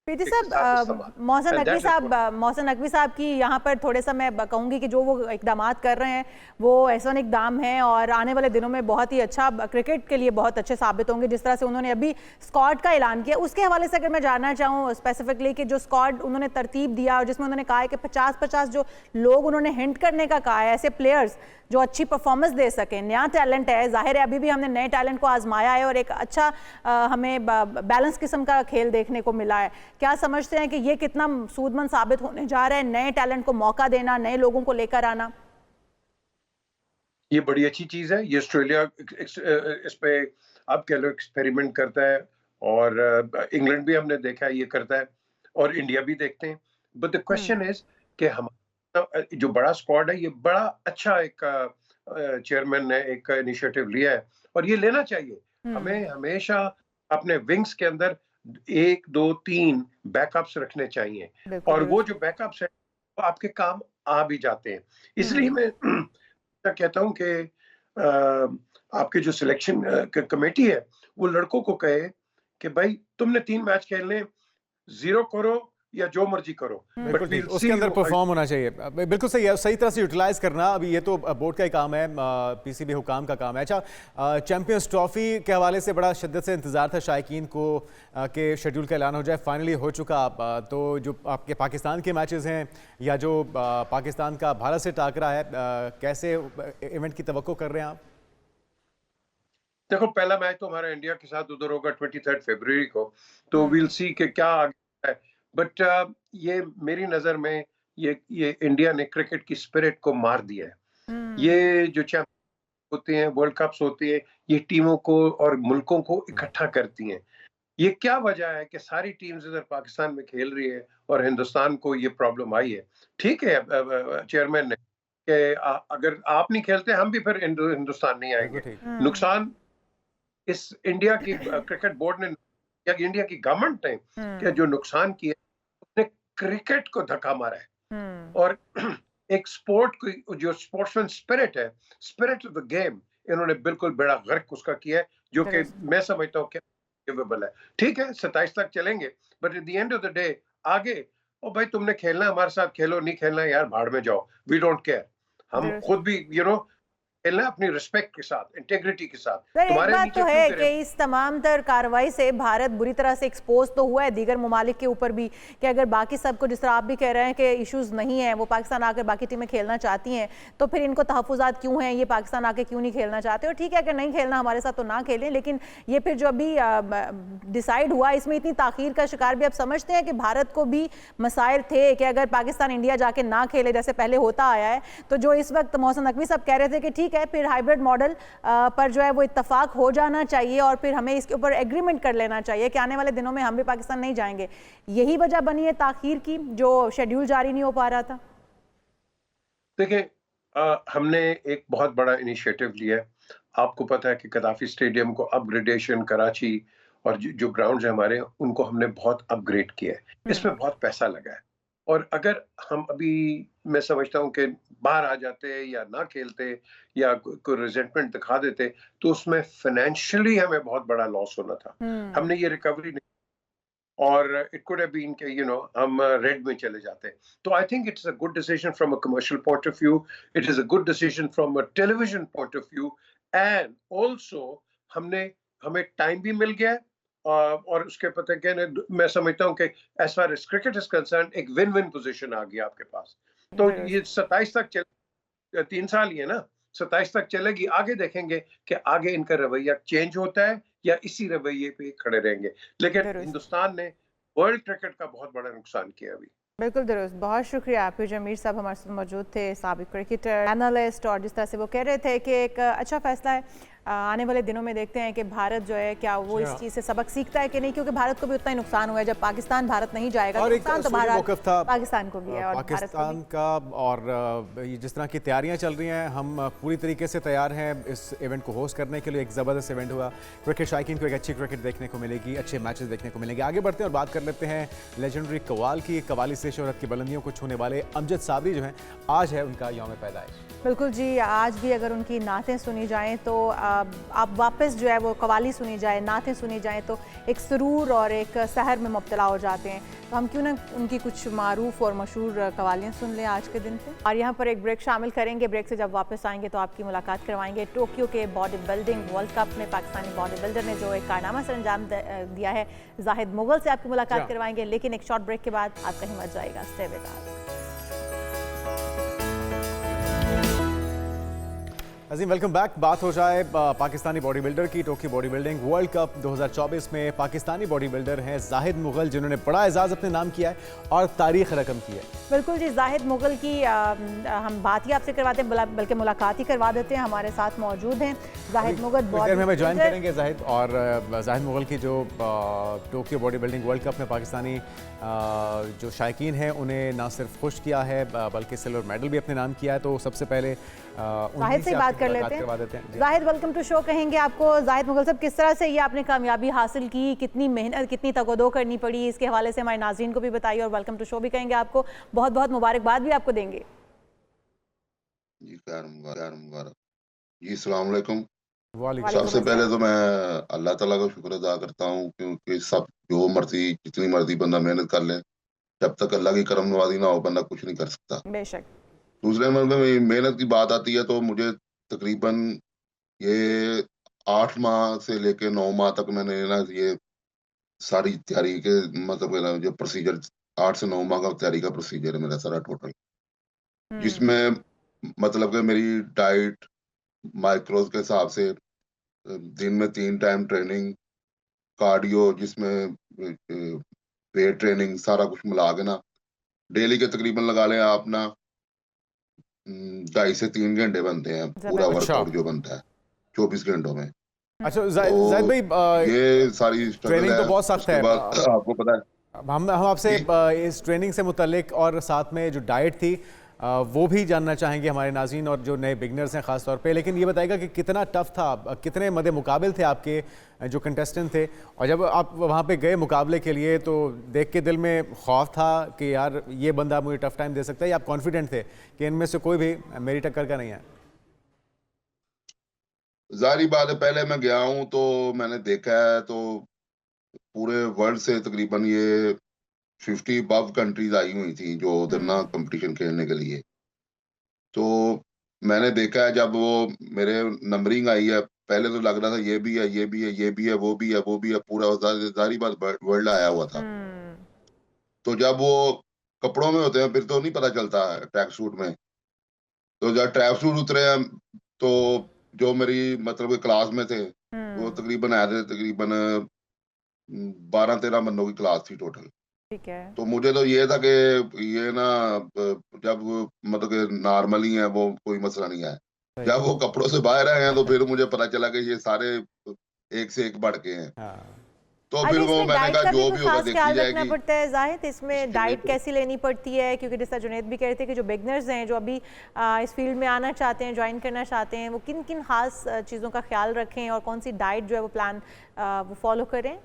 पीटी साहब, मोहसिन नकवी साहब की यहाँ पर थोड़े सा मैं कहूँगी कि जो वो इकदाम कर रहे हैं वो ऐसा इकदाम है, और आने वाले दिनों में बहुत ही अच्छा क्रिकेट के लिए बहुत अच्छे साबित होंगे। जिस तरह से उन्होंने अभी स्क्वाड का ऐलान किया, उसके हवाले से अगर मैं जानना चाहूँ स्पेसिफिकली कि जो स्क्वाड उन्होंने तरतीब दिया और जिसमें उन्होंने कहा है कि 50-50 जो लोग उन्होंने हिंट करने का कहा है, ऐसे प्लेयर्स जो अच्छी परफॉर्मेंस दे सकें। नया टैलेंट है, जाहिर है अभी भी हमने नए टैलेंट को आजमाया है और एक अच्छा हमें बैलेंस किस्म का खेल देखने को मिला है। क्या समझते हैं कि ये कितना सूदमंद साबित होने जा रहा है, नए टैलेंट को मौका देना, नए लोगों को लेकर आना? ये बड़ी अच्छी चीज है। ये ऑस्ट्रेलिया इस पे आप कह लो एक्सपेरिमेंट करता है, और इंग्लैंड भी हमने देखा है ये करता है, और इंडिया भी देखते हैं। बट द क्वेश्चन इज कि हम जो बड़ा स्क्वाड है, ये बड़ा अच्छा एक चेयरमैन ने एक इनिशिएटिव लिया है, और ये लेना चाहिए। हमें हमेशा अपने विंग्स के अंदर 1, 2, 3 बैकअप्स रखने चाहिए, और वो जो बैकअप्स है वो आपके काम आ भी जाते हैं। इसलिए मैं कहता हूं कि आपके जो सिलेक्शन कमेटी है वो लड़कों को कहे कि भाई तुमने 3 मैच खेलने, 0 करो या जो मर्जी करो, बिल्कुल उसके अंदर परफॉर्म होना चाहिए। बिल्कुल सही है, सही तरह से यूटिलाइज करना। अभी ये तो बोर्ड का ही काम है, पीसीबी हुकाम का काम है। अच्छा, चैंपियंस ट्रॉफी के हवाले से बड़ा शिद्दत से इंतजार था शायकीन को कि शेड्यूल का ऐलान हो जाए, फाइनली हो चुका। तो जो आपके पाकिस्तान के मैचेस हैं या जो पाकिस्तान का भारत से टाकरा है, कैसे इवेंट की तवक्को कर रहे हैं आप? देखो, पहला मैच तो हमारा इंडिया के साथ उधर होगा 23 फरवरी को, तो विल सी कि क्या आगे है। बट ये मेरी नजर में ये इंडिया ने क्रिकेट की स्पिरिट को मार दिया है। ये जो चैंपियन होते हैं, वर्ल्ड कप्स होती है, ये टीमों को और मुल्कों को इकट्ठा करती हैं। ये क्या वजह है कि सारी टीम्स इधर पाकिस्तान में खेल रही है और हिंदुस्तान को ये प्रॉब्लम आई है? ठीक है, चेयरमैन ने कि अगर आप नहीं खेलते हम भी फिर हिंदुस्तान नहीं आएंगे। नुकसान इस इंडिया की क्रिकेट बोर्ड ने या इंडिया की गवर्नमेंट ने कि जो नुकसान किया उसने क्रिकेट को धक्का मारा है और एक स्पोर्ट की जो स्पोर्ट्समैन स्पिरिट है, स्पिरिट ऑफ द गेम, इन्होंने बिल्कुल बेड़ा गर्क उसका किया है, जो कि मैं समझता हूँ कि गिवेबल है। ठीक है, 27 तक चलेंगे, but at the end of the day आगे ओ भाई तुमने खेलना है हमारे साथ खेलो, नहीं खेलना है यार भाड़ में जाओ, वी डोंट केयर। हम खुद भी खेलना अपनी रिस्पेक्ट के साथ, इंटेग्रिटी के साथ। तुम्हारे बात तो है कि इस तमाम तर कार्रवाई से भारत बुरी तरह से एक्सपोज तो हुआ है दीगर ममालिक के ऊपर भी, कि अगर बाकी सबको जिस तरह आप भी कह रहे हैं कि इश्यूज नहीं है, वो पाकिस्तान आकर बाकी टीमें खेलना चाहती हैं, तो फिर इनको तहफुजात क्यों हैं, ये पाकिस्तान आके क्यों नहीं खेलना चाहते? और ठीक है, अगर नहीं खेलना हमारे साथ तो ना खेलें, लेकिन ये फिर जो अभी डिसाइड हुआ इसमें इतनी ताखीर का शिकार भी आप समझते हैं कि भारत को भी मसाइल थे कि अगर पाकिस्तान इंडिया जाके ना खेले जैसे पहले होता आया है, तो जो इस वक्त मोहसिन नकवी साहब कह रहे थे कि ठीक है फिर हाइब्रिड मॉडल पर जो है वो इत्तफाक हो जाना चाहिए और फिर हमें इसके ऊपर एग्रीमेंट कर लेना चाहिए कि आने वाले दिनों में हम भी पाकिस्तान नहीं जाएंगे। यही वजह बनी है ताखीर की, जो शेड्यूल जारी नहीं हो पा रहा था। देखिए, हमने एक बहुत बड़ा इनिशिएटिव लिया है। आपको पता है कि कदाफी स्टेडियम को अपग्रेडेशन, कराची और जो ग्राउंड्स हैं हमारे, उनको हमने बहुत अपग्रेड किया है। इसमें बहुत पैसा लगा है और अगर हम अभी, मैं समझता हूँ कि बाहर आ जाते या ना खेलते या कोई रिजेंटमेंट दिखा देते तो उसमें फाइनेंशियली हमें बहुत बड़ा लॉस होना था। हमने ये रिकवरी नहीं, और इट कुड हैव बीन कि हम रेड में चले जाते। तो I think it's a good decision from a commercial point of view, it is a good decision from a television point of view, and also हमें time भी मिल गया है। और उसके पता क्या, मैं समझता हूँ कि as far as cricket is concern एक विन विन पोजीशन आ गई आपके पास। तो ये 27 तक 3 साल ही है ना, 27 तक चलेगी। आगे देखेंगे कि आगे इनका रवैया चेंज होता है या इसी रवैये पे खड़े रहेंगे। लेकिन हिंदुस्तान ने वर्ल्ड क्रिकेट का बहुत बड़ा नुकसान किया अभी। बिल्कुल दुरुस्त, बहुत शुक्रिया। आपके जमीर साहब हमारे साथ मौजूद थे, साबिक क्रिकेटर, एनालिस्ट, और जिस तरह से वो कह रहे थे कि एक अच्छा फैसला है। आने वाले दिनों में देखते हैं कि भारत जो है क्या वो इस चीज़ से सबक सीखता है कि नहीं, क्योंकि भारत को भी उतना ही नुकसान हुआ है। जब पाकिस्तान भारत नहीं जाएगा तो नुकसान तो पाकिस्तान को भी है और पाकिस्तान का। और जिस तरह की तैयारियां चल रही हैं, हम पूरी तरीके से तैयार हैं इस इवेंट को होस्ट करने के लिए। एक ज़बरदस्त इवेंट हुआ, क्रिकेट शायकीन को एक अच्छी क्रिकेट देखने को मिलेगी, अच्छे मैचेस देखने को मिलेंगे। आगे बढ़ते हैं और बात कर लेते हैं लेजेंडरी कव्वाल की। कव्वाली से शोहरत की बुलंदियों को छूने वाले अमजद साबरी जो हैं, आज है उनका यौम पैदाइश। बिल्कुल जी, आज भी अगर उनकी नातें सुनी जाएं तो आप वापस जो है वो कवाली सुनी जाए, नातें सुनी जाएं तो एक सुरूर और एक सहर में मुब्तला हो जाते हैं। तो हम क्यों ना उनकी कुछ मारूफ और मशहूर कवालियाँ सुन लें आज के दिन पे। और यहाँ पर एक ब्रेक शामिल करेंगे। ब्रेक से जब वापस आएंगे तो आपकी मुलाकात करवाएंगे टोक्यो के बॉडी बिल्डिंग वर्ल्ड कप में पाकिस्तानी बॉडी बिल्डर ने जो एक कारनामा सर अंजाम दिया है, जाहिद मुगल से आपकी मुलाकात करवाएंगे। लेकिन एक शॉर्ट ब्रेक के बाद आप कहीं मत जाएगा, stay with us. Azeem, welcome back. बात हो जाए पाकिस्तानी बॉडी बिल्डर की। Tokyo bodybuilding World Cup 2024 में पाकिस्तानी बॉडी बिल्डर हैं जाहिद मुगल, जिन्होंने बड़ा एजाज़ अपने नाम किया है और तारीख रकम की है। बिल्कुल जी, जाहिद मुगल की हम बात ही आपसे करवाते हैं, बल्कि मुलाकात ही करवा देते हैं। हमारे साथ मौजूद हैं जाहिद मुगल, हमें ज्वाइन करेंगे जाहिद। और जाहिद मुगल की जो Tokyo bodybuilding World cup में पाकिस्तानी जो शायकीन हैं उन्हें ना सिर्फ खुश किया है बल्कि सिल्वर मेडल भी अपने नाम किया है। तो सबसे पहले जाहिद से बात कर लेते हैं। जाहिद, वेलकम टू शो कहेंगे आपको। जाहिद मुगल साहब, किस तरह से ये आपने कामयाबी हासिल की, कितनी मेहनत, कितनी तगदो करनी पड़ी, इसके हवाले से हमारे नाज़रीन को भी बताइए। और वेलकम टू शो भी कहेंगे आपको, बहुत बहुत मुबारकबाद भी आपको देंगे। जी खैर मुबारक जी, अस्सलाम वालेकुम। सबसे पहले तो मैं अल्लाह ताला का शुक्र अदा करता हूँ, क्योंकि सब जो मर्जी जितनी मर्जी बंदा मेहनत कर ले, जब तक अल्लाह की करम नवाजी ना हो बंदा कुछ नहीं कर सकता। बेशक। दूसरे नंबर में मेहनत की बात आती है तो मुझे तकरीबन ये 8 माह से लेके 9 माह तक मैंने ना ये सारी तैयारी के मतलब जो प्रोसीजर 8 से 9 माह का तैयारी का प्रोसीजर है मेरा सारा टोटल, जिसमें मतलब कि मेरी डाइट माइक्रोज के हिसाब से दिन में 3 टाइम ट्रेनिंग, कार्डियो जिसमें वेट ट्रेनिंग, सारा कुछ मिला के ना डेली के तकरीबन लगा लें आप ना 2.5 से 3 घंटे बनते हैं पूरा वर्कआउट जो बनता है 24 घंटों में। अच्छा जाहिद भाई, ये सारी स्ट्रगल ट्रेनिंग है। तो बहुत सख्त उसके है। बाद आपको पता है हम आपसे इस ट्रेनिंग से मुतल्लिक और साथ में जो डाइट थी वो भी जानना चाहेंगे हमारे नाज़रीन और जो नए बिगनर्स हैं ख़ास तौर पे। लेकिन ये बताएगा कि कितना टफ था, कितने मदे मुकाबिल थे आपके जो कंटेस्टेंट थे, और जब आप वहाँ पे गए मुकाबले के लिए तो देख के दिल में खौफ था कि यार ये बंदा मुझे टफ टाइम दे सकता है, या आप कॉन्फिडेंट थे कि इनमें से कोई भी मेरी टक्कर का नहीं है? जारी बात है, पहले मैं गया हूँ तो मैंने देखा है तो पूरे वर्ल्ड से तकरीबन ये 50 अबव कंट्रीज आई हुई थी जो उधर ना कंपटीशन खेलने के लिए। तो मैंने देखा है जब वो मेरे नंबरिंग आई है, पहले तो लग रहा था ये भी है, ये भी है, ये भी है, वो भी है, वो भी है, पूरा जारी बात वर्ल्ड आया हुआ था। तो जब वो कपड़ों में होते हैं फिर तो नहीं पता चलता ट्रैक सूट में। तो जब ट्रैक सूट उतरे हैं तो जो मेरी मतलब क्लास में थे वो तकरीबन आए थे, तकरीबन 12-13 बंदों की क्लास थी टोटल। ठीक है। तो मुझे तो ये था कि ये ना जब मतलब कि नॉर्मली है वो कोई मसला नहीं है। जब वो कपड़ों से बाहर आए हैं तो फिर मुझे पता चला कि ये सारे एक से एक बढ़ के हैं। तो फिर वो मैंने कहा जो भी होगा देखी जाएगी। पड़ता है जाहिद, इसमें डाइट कैसी लेनी पड़ती है? क्योंकि जैसा जुनैद भी कह रहे थे कि जो बिगनर्स हैं जो अभी इस फील्ड में आना चाहते हैं, ज्वाइन करना चाहते हैं, वो किन किन खास चीज़ों का ख्याल रखें और कौन सी डाइट जो है वो प्लान वो फॉलो करें?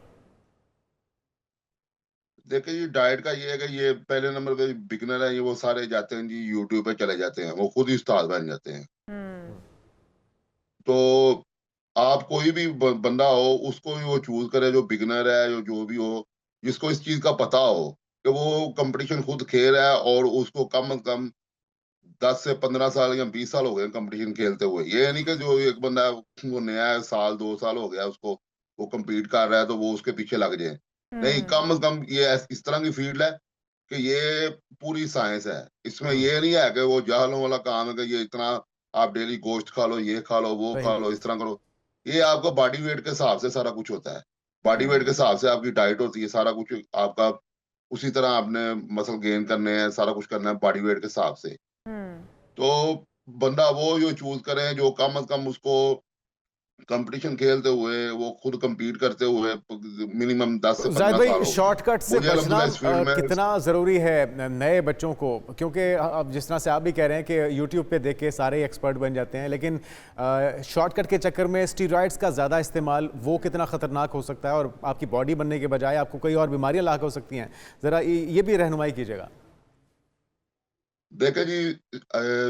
देखिए जी, डाइट का ये है कि ये पहले नंबर पे बिगनर है, ये वो सारे जाते हैं जी यूट्यूब पे चले जाते हैं, वो खुद ही उस्ताद बन जाते हैं। तो आप कोई भी बंदा हो उसको भी वो चूज करे जो बिगनर है, जो भी हो, जिसको इस चीज का पता हो कि वो कंपटीशन खुद खेल रहा है और उसको कम से कम 10 से 15 साल या 20 साल हो गए कंपटीशन खेलते हुए। ये नहीं कि जो एक बंदा वो नया है, साल 2 साल हो गया उसको, वो compete कर रहा है तो वो उसके पीछे लग जाए। नहीं, कम से कम ये इस तरह की फील्ड है कि ये पूरी साइंस है। इसमें ये नहीं है कि वो जाहलों वाला काम है कि ये इतना आप डेली गोश्त खा लो, ये खा लो, वो खा लो, इस तरह करो। ये आपका बॉडी वेट के हिसाब से सारा कुछ होता है। बॉडी वेट के हिसाब से आपकी डाइट होती है, सारा कुछ आपका उसी तरह आपने मसल गेन करने हैं, सारा कुछ करना है बॉडी वेट के हिसाब से। तो बंदा वो जो चूज करे जो कम से कम उसको कंपटीशन खेलते हुए, वो खुद compete करते हुए मिनिमम 10 से 15 साल हो। शॉर्टकट से बचना कितना ज़रूरी है नए बच्चों को? क्योंकि अब जिस तरह से आप भी कह रहे हैं कि यूट्यूब पे देख के सारे एक्सपर्ट बन जाते हैं, लेकिन शॉर्टकट के चक्कर में स्टीरॉइड्स का ज़्यादा इस्तेमाल वो कितना ख़तरनाक हो सकता है और आपकी बॉडी बनने के बजाय आपको कई और बीमारियाँ लाक हो सकती हैं। ज़रा ये भी रहनुमाई कीजिएगा। देखे जी,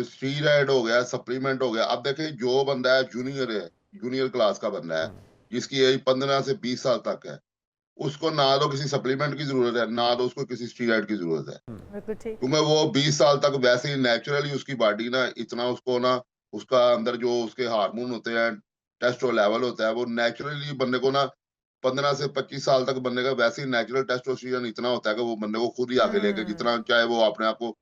स्टीरॉइड हो गया, सप्लीमेंट हो गया। अब देखे जो बंदा है जूनियर क्लास का बंदा है जिसकी एज 15 से 20 साल तक है, उसको ना तो किसी सप्लीमेंट की जरूरत है, ना तो उसको किसी स्टीरॉइड की जरूरत है। क्योंकि वो 20 साल तक वैसे ही नेचुरली उसकी बॉडी ना इतना उसको ना उसका अंदर जो उसके हार्मोन होते हैं, टेस्टोस्टेरोन लेवल होता है, वो नेचुरली बंदे को ना 15 से 25 साल तक बंदे का वैसे ही नेचुरल टेस्टोस्टेरोन इतना होता है कि वो बंदे को खुद ही आगे लेके जितना चाहे वो अपने आप को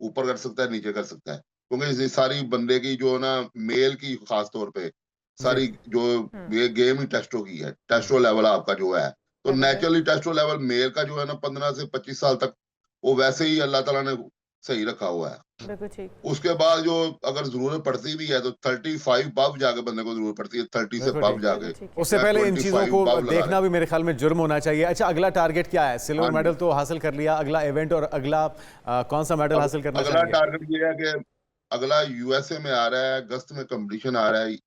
ऊपर कर सकता है, नीचे कर सकता है। क्योंकि सारी बंदे की जो ना मेल की खास तौर पे सारी जो ये गेम ही टेस्टो की है, टेस्टो लेवल आपका जो है, तो नेचुरली टेस्टो लेवल मेल का जो है ना 15 से 25 साल तक वो वैसे ही अल्लाह ताला ने सही रखा हुआ है। उसके बाद जो अगर जरूरत पड़ती भी है तो 35 अबव जाके बंदे को जरूरत पड़ती है, 30 से अबव जाके। उससे पहले इन चीजों को देखना भी मेरे ख्याल में जुर्म होना चाहिए। अच्छा, अगला टारगेट क्या है? सिल्वर मेडल तो हासिल कर लिया, अगला इवेंट और अगला कौन सा मेडल हासिल करना चाहिए? अगला टारगेट ये है कि अगला यूएसए में आ रहा है, अगस्त में कंपटीशन आ रहा है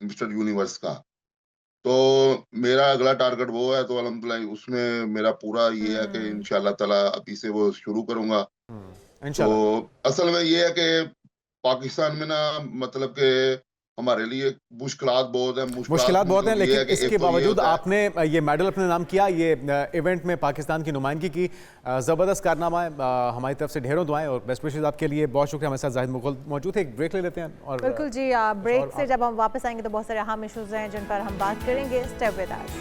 मिस्टर यूनिवर्स का। तो मेरा अगला टारगेट वो है, तो अल्हम्दुलिल्लाह उसमें मेरा पूरा ये है कि इंशाल्लाह ताला अभी से वो शुरू करूंगा। तो असल में ये है कि पाकिस्तान में ना मतलब कि हमारे लिए मुश्किलात बहुत है, लेकिन इसके बावजूद आपने ये मेडल अपने नाम किया, ये इवेंट में पाकिस्तान की नुमाइंदगी की, ज़बरदस्त कारनामा है। हमारी तरफ से ढेरों दुआएं और बेस्ट विशेस आपके लिए। बहुत शुक्रिया। हमारे साथ जाहिद मुगल मौजूद है। एक ब्रेक ले लेते हैं और बिल्कुल जी, ब्रेक से जब हम वापस आएंगे तो बहुत सारे अहम इशूज़ हैं जिन पर हम बात करेंगे। Stay with us.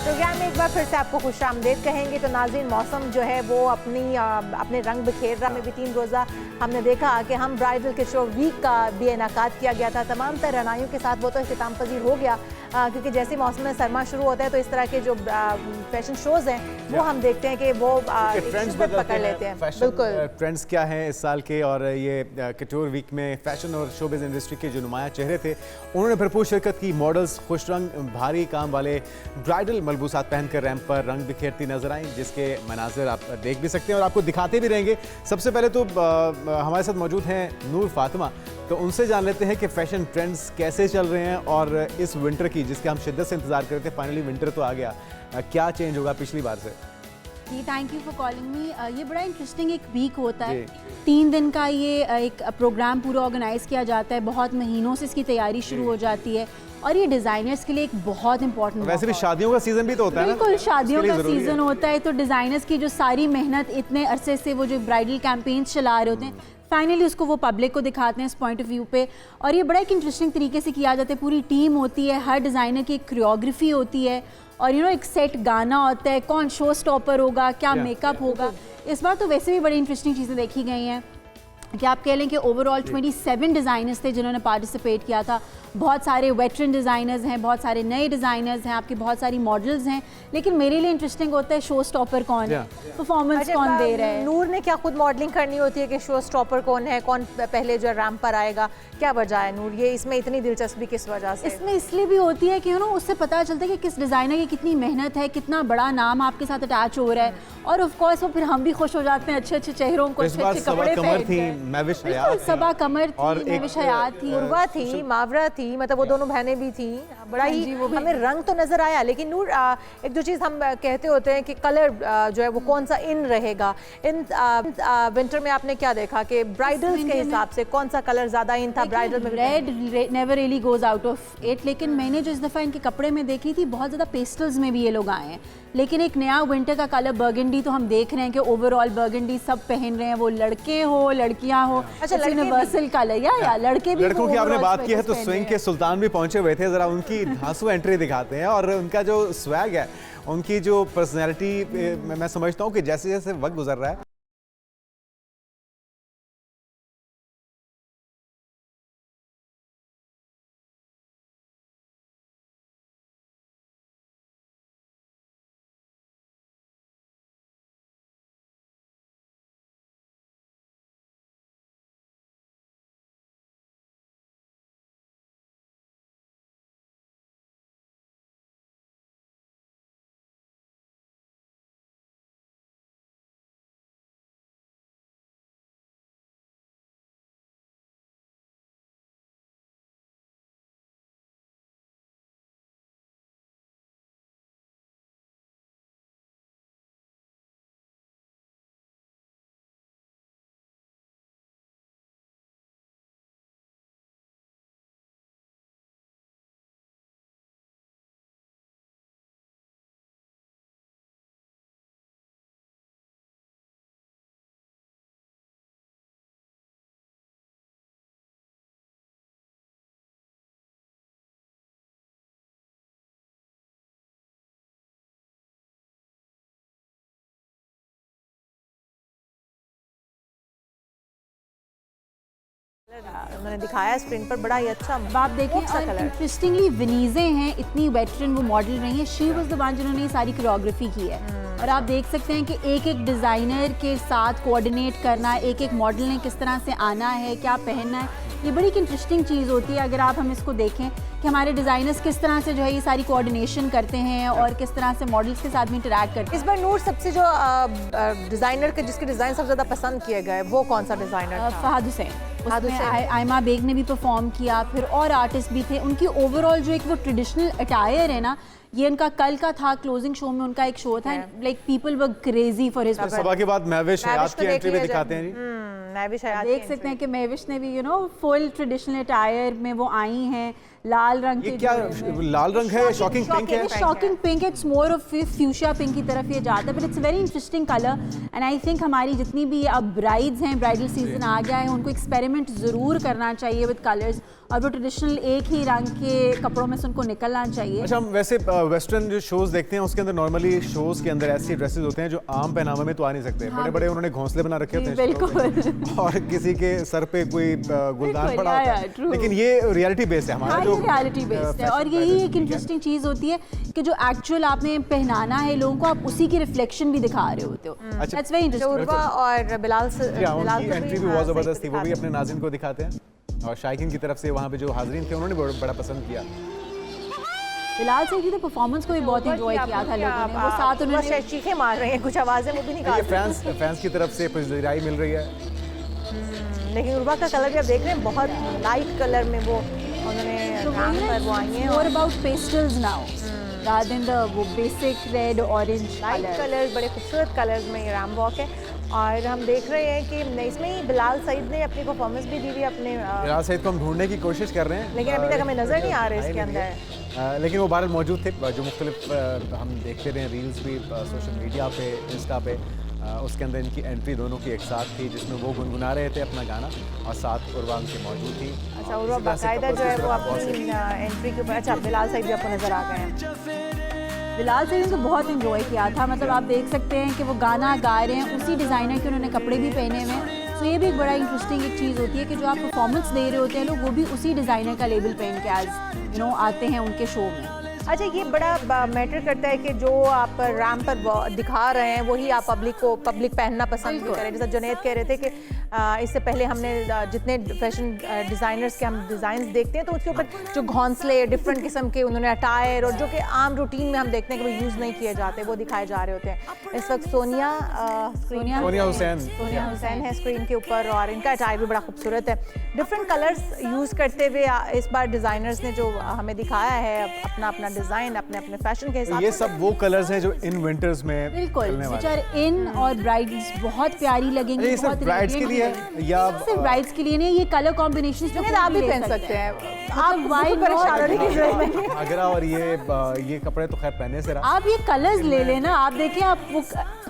प्रोग्राम में एक बार फिर से आपको खुशामदीद कहेंगे। तो नाज़रीन, मौसम जो है वो अपने रंग बिखेर रहा। में भी 3 रोज़ा हमने देखा कि हम ब्राइडल किशोर वीक का भी इनेकाद किया गया था तमाम तर रनाइयों के साथ। वो तो इख्तिताम पजीर हो गया क्योंकि जैसे मौसम में सरमा शुरू होता है तो इस तरह के जो फैशन शोज़ हैं वो हम देखते हैं कि वो ट्रेंड्स पकड़ लेते हैं। बिल्कुल, ट्रेंड्स क्या हैं इस साल के, और ये किशोर वीक में फैशन और शोबिज़ इंडस्ट्री के जो नुमाया चेहरे थे उन्होंने भरपूर शिरकत की। मॉडल्स खुश रंग भारी काम वाले ब्राइडल मलबूसात पहनकर रैंप पर रंग बिखेरती नजर आई, जिसके मनाजिर आप देख भी सकते हैं और आपको दिखाते भी रहेंगे। सबसे पहले तो हमारे साथ मौजूद हैं नूर फातिमा, तो उनसे जान लेते हैं कि फैशन ट्रेंड्स कैसे चल रहे हैं और इस विंटर की जिसके हम शिद्दत से इंतजार कर रहे थे, फाइनली विंटर तो आ गया, क्या चेंज होगा पिछली बार से? जी, thank you for calling me. ये बड़ा इंटरेस्टिंग एक वीक होता है, 3 दिन का ये एक प्रोग्राम पूरा ऑर्गेनाइज किया जाता है। बहुत महीनों से इसकी तैयारी शुरू हो जाती है और ये डिज़ाइनर्स के लिए एक बहुत इंपॉर्टेंट, वैसे भी शादियों का सीजन भी तो होता है ना? बिल्कुल, शादियों का सीजन होता है, तो डिज़ाइनर्स की जो सारी मेहनत इतने अरसे से वो जो ब्राइडल कैंपेन्स चला रहे होते हैं, फाइनली उसको वो पब्लिक को दिखाते हैं इस पॉइंट ऑफ व्यू पे। और ये बड़ा एक इंटरेस्टिंग तरीके से किया जाता है। पूरी टीम होती है, हर डिज़ाइनर की एक कोरियोग्राफी होती है और एक सेट गाना होता है, कौन शो स्टॉपर होगा, क्या मेकअप होगा। इस बार तो वैसे भी बड़ी इंटरेस्टिंग चीज़ें देखी गई हैं कि आप कह लें कि ओवरऑल 27 डिज़ाइनर्स थे जिन्होंने पार्टिसिपेट किया था। बहुत सारे वेटरन डिज़ाइनर्स हैं, बहुत सारे नए डिज़ाइनर्स हैं, आपके बहुत सारी मॉडल्स हैं। लेकिन मेरे लिए इंटरेस्टिंग होता है शो स्टॉपर कौन है, परफॉर्मेंस कौन दे रहा है। नूर ने क्या खुद मॉडलिंग करनी होती है कि शो स्टॉपर कौन है, कौन पहले जो रैंप पर आएगा, क्या वजह है नूर, ये इसमें इतनी दिलचस्पी किस वजह से? इसमें इसलिए भी होती है कि उससे पता चलता है कि किस डिज़ाइनर की कितनी मेहनत है, कितना बड़ा नाम आपके साथ अटैच हो रहा है। और ऑफ कोर्स वो फिर हम भी खुश हो जाते हैं अच्छे अच्छे चेहरों को, अच्छे अच्छे कपड़े पहन के। सबा कमर थी, महविश हयात थी, उर्वा थी, मावरा थी, मतलब वो दोनों बहनें भी थी। बड़ा ही हमें रंग तो नजर आया। लेकिन नूर, एक जो चीज़ हम कहते होते हैं कि कलर जो है वो कौन सा इन रहेगा, इन विंटर में आपने क्या देखा कि ब्राइडल्स के हिसाब से कौन सा कलर ज़्यादा इन था? ब्राइडल में red never really goes out of it, लेकिन मैंने जो इस दफ़ा इनके कपड़े में देखी थी बहुत ज़्यादा पेस्टल्स में भी ये लोग आए हैं। लेकिन एक नया विंटर का कलर बर्गंडी तो हम देख रहे हैं कि ओवरऑल बर्गंडी सब पहन रहे हैं, वो लड़के हो लड़कियां हो। अच्छा, यूनिवर्सल कलर या लड़के भी। लड़कों की आपने बात की है तो स्विंग के सुल्तान भी पहुंचे हुए थे, जरा उनकी धांसू एंट्री दिखाते हैं और उनका जो स्वैग है, उनकी जो पर्सनैलिटी, मैं समझता हूँ कि जैसे जैसे वक्त गुजर रहा है उन्होंने दिखाया स्क्रीन पर, बड़ा ही अच्छा। आप देखिए इंटरेस्टिंगली विनीजे हैं, इतनी वेटरन वो मॉडल रही है। शी वाज द वन जिन्होंने ये सारी कोरियोग्राफी की है। और आप देख सकते हैं कि एक एक डिज़ाइनर के साथ कोऑर्डिनेट करना, एक एक मॉडल ने किस तरह से आना है, क्या पहनना है, ये बड़ी एक इंटरेस्टिंग चीज़ होती है। अगर आप हम इसको देखें कि हमारे डिज़ाइनर्स किस तरह से जो है ये सारी कोऑर्डिनेशन करते हैं और किस तरह से मॉडल्स के साथ भी इंटरैक्ट करते हैं। इस बार नूर सबसे जो डिज़ाइनर के जिसके डिज़ाइन सबसे ज़्यादा पसंद किए गए वो कौन सा डिज़ाइनर? फहद हुसैन। आयमा बेग ने भी परफॉर्म किया, फिर और आर्टिस्ट भी थे। उनकी ओवरऑल जो एक वो ट्रेडिशनल अटायर है ना, ये उनका कल का था, क्लोजिंग शो में उनका एक शो था, like people were crazy for his. सभा के बाद महविश हयात की एंट्री भी दिखाते हैं। महविश हयात देख सकते हैं कि महविश ने भी फुल ट्रेडिशनल अटायर में वो आई हैं, लाल रंग के। क्या लाल रंग है? शॉकिंग पिंक है। Shocking pink, it's more of fuchsia pink की तरफ ये जाता है, but it's very interesting colour. And I think हमारी जितनी भी अब ब्राइड्स हैं, ब्राइडल सीजन आ गया है, उनको एक्सपेरिमेंट ज़रूर करना चाहिए विद कलर्स और वो ट्रेडिशनल एक ही रंग के कपड़ों में से उनको निकलना चाहिए। अच्छा, हम वैसे वेस्टर्न जो शोज देखते हैं उसके अंदर नॉर्मली शोज के अंदर ऐसी ड्रेसेस होते हैं जो आम पहनावे में तो आ नहीं सकते। बड़े बड़े उन्होंने घोंसले बना रखे होते हैं बिल्कुल और किसी के सर पे कोई गुलदान पड़ा होता है, लेकिन ये रियलिटी बेस्ड है हमारा जो रियलिटी बेस्ड है। और यही एक इंटरेस्टिंग चीज़ होती है कि जो एक्चुअल आपने पहनाना है लोगों को, आप उसी की रिफ्लेक्शन भी दिखा रहे होते हो। अच्छा, दैट्स वेरी इंटरेस्टिंग। उर्वा और बिलाल उनकी एंट्री भी बहुत ज़बरदस्त थी, वो भी अपने नाज़रीन को दिखाते हैं और शायकीन की तरफ से वहाँ पे जो हाज़रीन थे उन्होंने बड़ा पसंद किया। बिलाल सईदी ने परफॉर्मेंस को भी बहुत एंजॉय किया था लोगों ने, वो साथ उन्होंने चीखें मार रहे हैं, कुछ आवाज़ें वो भी निकाल ये फैंस की तरफ से पज़ीराई मिल रही है। लेकिन उर्वा का कलर भी आप देख रहे हैं, बहुत लाइट कलर में वो उन्होंने रैंप पर वो आई हैं। More about pastels now rather than the वो basic red orange light colour, बड़े खूबसूरत कलर्स में ये रैंप वॉक है। और हम देख रहे हैं कि इसमें ही बिलाल सईद ने अपनी परफॉर्मेंस भी दी हुई अपने बिलाल सईद को हम ढूंढने की कोशिश कर रहे हैं, लेकिन अभी तक हमें नजर नहीं आ रहे इसके अंदर। लेकिन वो बहरहाल मौजूद थे, जो मुख्तलिफ हम देखते रहे रील्स भी सोशल मीडिया पे, इंस्टा पे, उसके अंदर इनकी एंट्री दोनों की एक साथ थी जिसमें वो गुनगुना रहे थे अपना गाना और साथ उर्वा उनके मौजूद थी। अच्छा, उर्वा बाकायदा जो है वो अपनी एंट्री के ऊपर। अच्छा, बिलाल सईद भी आपको नजर आ गए हैं। बिलाल सईद ने तो बहुत एंजॉय किया था, मतलब आप देख सकते हैं कि वो गाना गा रहे हैं, उसी डिज़ाइनर के उन्होंने कपड़े भी पहने हुए हैं। तो ये भी एक बड़ा इंटरेस्टिंग एक चीज़ होती है कि जो आप परफॉर्मेंस दे रहे होते हैं लोग, वो भी उसी डिज़ाइनर का लेबल पहन के आज आते हैं उनके शो में। अच्छा, ये बड़ा मैटर करता है कि जो आप रैंप पर दिखा रहे हैं वही आप पब्लिक पहनना पसंद करें। जैसा जुनैद कह रहे थे कि इससे पहले हमने जितने फैशन डिज़ाइनर्स के हम डिज़ाइंस देखते हैं तो उसके ऊपर जो घोंसले डिफरेंट किस्म के उन्होंने अटायर और जो कि आम रूटीन में हम देखते हैं कि वो यूज़ नहीं किए जाते, वो दिखाए जा रहे होते हैं। इस वक्त सोनिया हुसैन है स्क्रीन के ऊपर और इनका अटायर भी बड़ा खूबसूरत है। डिफरेंट कलर्स यूज़ करते हुए इस बार डिज़ाइनर्स ने जो हमें दिखाया है अपना डिज़ाइन अपने फैशन के हिसाब। ये सब वो कलर्स हैं जो इन विंटर्स में बिल्कुल इन और ब्राइड्स बहुत प्यारी लगेंगी। बहुत ब्राइड्स के लिए या सिर्फ ब्राइड्स के लिए नहीं, ये कलर कॉम्बिनेशन आप भी पहन सकते हैं। आप वाइट घाघरा और ये कपड़े तो खैर पहने से आप ये कलर्स ले लेना, आप देखें आप वो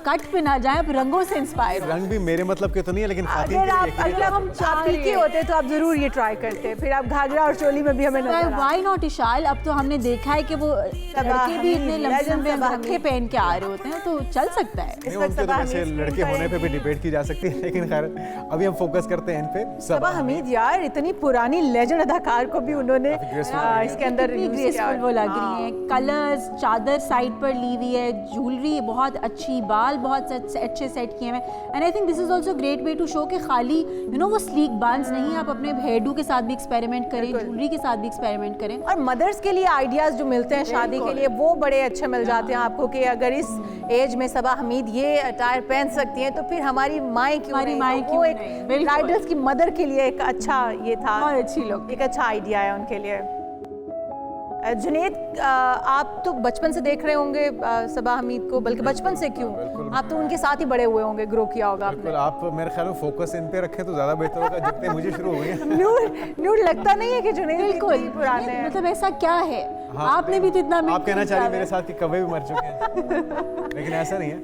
कट पे ना जाए, आप रंगों से इंस्पायर। रंग भी मेरे मतलब के तो नहीं है, लेकिन अगर हम पीके होते तो आप जरूर ये ट्राई करते, फिर आप घाघरा और चोली में भी हमें व्हाई नॉट इशाल। अब तो हमने देखा है कि वो लड़के भी इतने लम्बे रखे पहन के आ रहे होते हैं, तो चल सकता है। इस वक्त वैसे लड़के होने पे भी डिबेट की जा सकती है, लेकिन खैर अभी हम फोकस करते हैं इन पे। सबा हमीद यार, इतनी पुरानी लेजेंड अदाकार को भी उन्होंने इसके अंदर ग्रेसफुल वो लग रही है। कलर्स, चादर साइड पर ली हुई है, ज्वेलरी बहुत अच्छी, बाल बहुत अच्छे सेट किए हैं। And I think this is also great way to show कि खाली वो स्लीक बांस नहीं, आप अपने हेयरडू के साथ भी एक्सपेरिमेंट करें, ज्वेलरी के साथ भी एक्सपेरिमेंट करें। और मदर्स के लिए आइडियाज जो मिलते हैं शादी के लिए वो बड़े अच्छे मिल जाते हैं आपको कि अगर इस एज में सबा हमीद ये अटायर पहन सकती हैं तो फिर हमारी माएँ क्यों नहीं। वो एक ब्राइडल्स की मदर के लिए एक अच्छा ये था, बहुत अच्छी लोग, एक अच्छा आइडिया है उनके लिए। जुनैद, आप तो बचपन से देख रहे होंगे सबा हमीद को, बल्कि बचपन से क्यों, आप तो उनके साथ ही बड़े हुए होंगे, ग्रो किया होगा आपने। आप मेरे ख्याल में फोकस इन पे रखें तो ज्यादा बेहतर होगा, जितने मुझे शुरू हो गए। न्यूड लगता नहीं है कि जुनैद बिल्कुल पुराने हैं, मतलब ऐसा क्या है? हाँ, आपने भी तो इतना आप कहना चाहिए मेरे साथ कि कभी भी मर चुके हैं, लेकिन ऐसा नहीं है।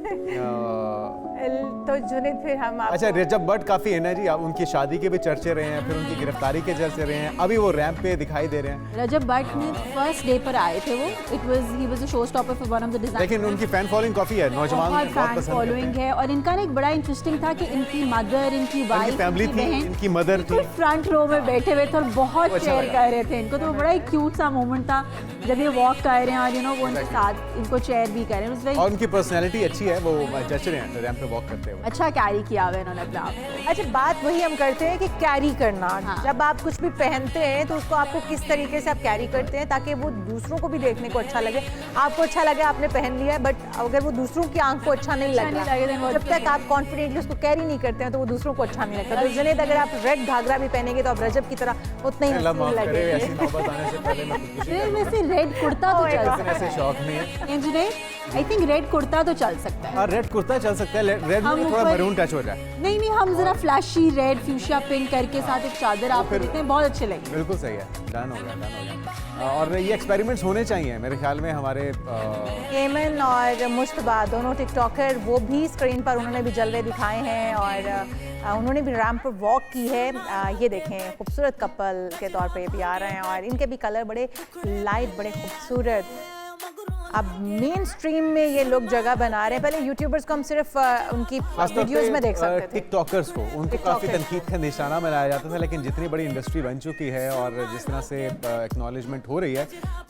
तो जुनैद फिर हम अच्छा, रजब भट्ट काफी है ना जी, आप उनकी शादी के भी चर्चे रहे हैं, फिर उनकी गिरफ्तारी के चर्चे रहे हैं, अभी वो रैंप पे दिखाई दे रहे हैं। रजब भट्ट ने फर्स्ट डे पर आए थे, वो he was a show stopper for one of the designers. लेकिन उनकी फैन फॉलोइंग काफी है, नौजवान बहुत पसंद फॉलोइंग है। और इनका ना एक बड़ा इंटरेस्टिंग था कि इनकी मदर, इनकी वाइफ, फैमिली थी, इनकी मदर थी, फ्रंट रो में बैठे हुए थे और बहुत चेयर कर रहे थे इनको, तो बड़ा एक क्यूट सा मोमेंट था जब ये वॉक कर रहे हैं और वो उनके साथ इनको चेयर भी कर रहे हैं। और उनकी पर्सनैलिटी अच्छी है, वो जच रहे हैं रैंप पे वॉक करते हुए, अच्छा कैरी किया हुआ इन्होंने अपने आप को। अच्छा, बात वही हम करते हैं कि कैरी करना। हाँ। जब आप कुछ भी पहनते हैं तो उसको आपको किस तरीके से आप कैरी करते हैं ताकि वो दूसरों को भी देखने को अच्छा लगे, आपको अच्छा लगे, आपने पहन लिया है, बट अगर वो दूसरों की आंख को अच्छा नहीं लग रहा, जब तक आप कॉन्फिडेंटली उसको कैरी नहीं करते हैं तो वो दूसरों को अच्छा नहीं लगता। तो जुनैद, अगर आप रेड घाघरा भी पहनेंगे तो आप रजब की तरह उतना ही लगेगा। वैसे रेड कुर्ता तो ऐसे शौक नहीं है Junaid, I think red kurta तो चल सकता है। रेड कुर्ता चल सकता है, रेड में थोड़ा मैरून टच हो जाए। नहीं, हम जरा फ्लैशी रेड फ्यूशिया पिंक करके साथ एक चादर आपको देते हैं, बहुत अच्छे लगेंगे। बिल्कुल सही है, डन हो गया। और ये एक्सपेरिमेंट्स होने चाहिए मेरे ख्याल में हमारे एमन और मुश्तबा दोनों टिकटॉकर, वो भी स्क्रीन पर उन्होंने भी जलवे दिखाए हैं और उन्होंने भी रैंप पर वॉक की है। ये देखें खूबसूरत कपल के तौर पे भी आ रहे हैं और इनके भी कलर बड़े लाइट, बड़े खूबसूरत। अब मेन स्ट्रीम में ये लोग जगह बना रहे हैं। पहले यूट्यूबर्स को हम सिर्फ उनकी वीडियोस में देख सकते थे, टिकटॉकर्स को उनको काफ़ी तनकीद का निशाना बनाया जाता था, लेकिन जितनी बड़ी इंडस्ट्री बन चुकी है और जिस तरह से एक्नॉलेजमेंट हो रही है,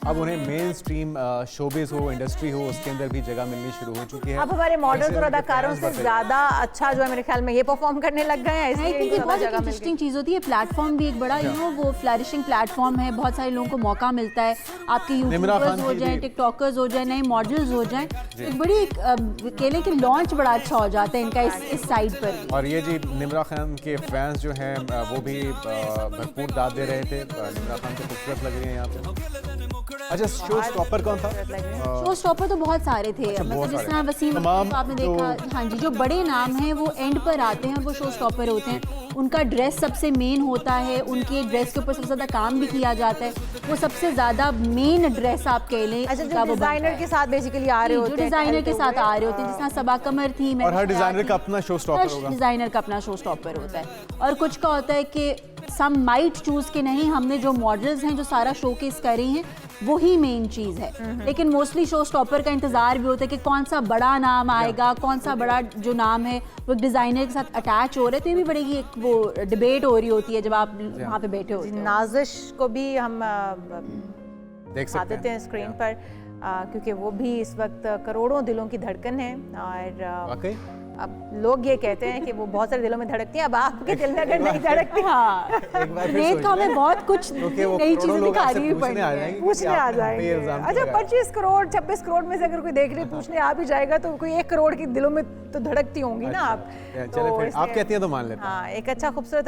अब उन्हें मेन स्ट्रीम शोबिस हो, इंडस्ट्री हो, उसके अंदर भी जगह मिलनी शुरू हो चुकी है। अब हमारे मॉडल्स और अदाकारों से ज़्यादा अच्छा जो है मेरे ख्याल में ये परफॉर्म करने लग गए हैं, इसलिए बहुत इंटरेस्टिंग चीज़ होती है। प्लेटफॉर्म भी एक बड़ा वो फ्लरिशिंग प्लेटफॉर्म है, बहुत सारे लोगों को मौका मिलता है, आपके यूट्यूबर्स हो जाए, टिकटॉकर्स हो जाए, नए मॉडल्स हो जाए, एक बड़ी कहने कि लॉन्च बड़ा अच्छा हो जाता है इनका इस साइड पर। और ये जी निम्रा खान के फैंस जो हैं वो भी भरपूर दाद दे रहे थे। निम्रा खान तो खूबसूरत लग रही है यहाँ पे। अच्छा, शो स्टॉपर कौन था? शो स्टॉपर तो बहुत सारे थे, मतलब जिस तरह वसीम आपने देखा, हाँ जी, जो बड़े नाम हैं वो एंड पर आते हैं, वो शो स्टॉपर होते हैं। उनका ड्रेस सबसे मेन होता है, उनके ड्रेस के ऊपर सबसे ज़्यादा काम भी किया जाता है, वो सबसे ज़्यादा मेन ड्रेस आप कह लें। अच्छा, जो डिजाइनर के साथ बेसिकली आ रहे होते हैं, जो डिजाइनर के साथ आ रहे होते हैं, जिस तरह सबा कमर थी, और हर डिजाइनर का अपना शो स्टॉपर होगा, डिजाइनर का अपना शो स्टॉपर होता है। और कुछ का होता है कि सम माइट चूज के नहीं, हमने जो मॉडल्स हैं जो सारा शोकेस कर रही हैं वही मेन चीज़ है, लेकिन मोस्टली शो स्टॉपर का इंतजार भी होता है कि कौन सा बड़ा नाम आएगा, कौन सा बड़ा जो नाम है वो डिजाइनर के साथ अटैच हो रहे हैं। तो ये भी बड़ी एक वो डिबेट हो रही होती है जब आप वहाँ पे बैठे होते हैं। नाजिश को भी हम देख सकते हैं स्क्रीन पर, क्योंकि वो भी इस वक्त करोड़ों दिलों की धड़कन है। और अब लोग ये कहते हैं कि वो बहुत सारे दिलों में धड़कती हैं, अब आपके दिल में अगर नहीं धड़कती, हाँ, रेत का हमें बहुत कुछ नई चीजें दिखा रही है, पूछने आ जाएंगे। अच्छा, 25 करोड़ 26 करोड़ में से अगर कोई देख रही पूछने आ भी जाएगा तो कोई 1 करोड़ की दिलों में तो धड़कती होंगी ना आप। चलो फिर आप कहती हैं तो मान लेते हैं। हाँ, एक अच्छा खूबसूरत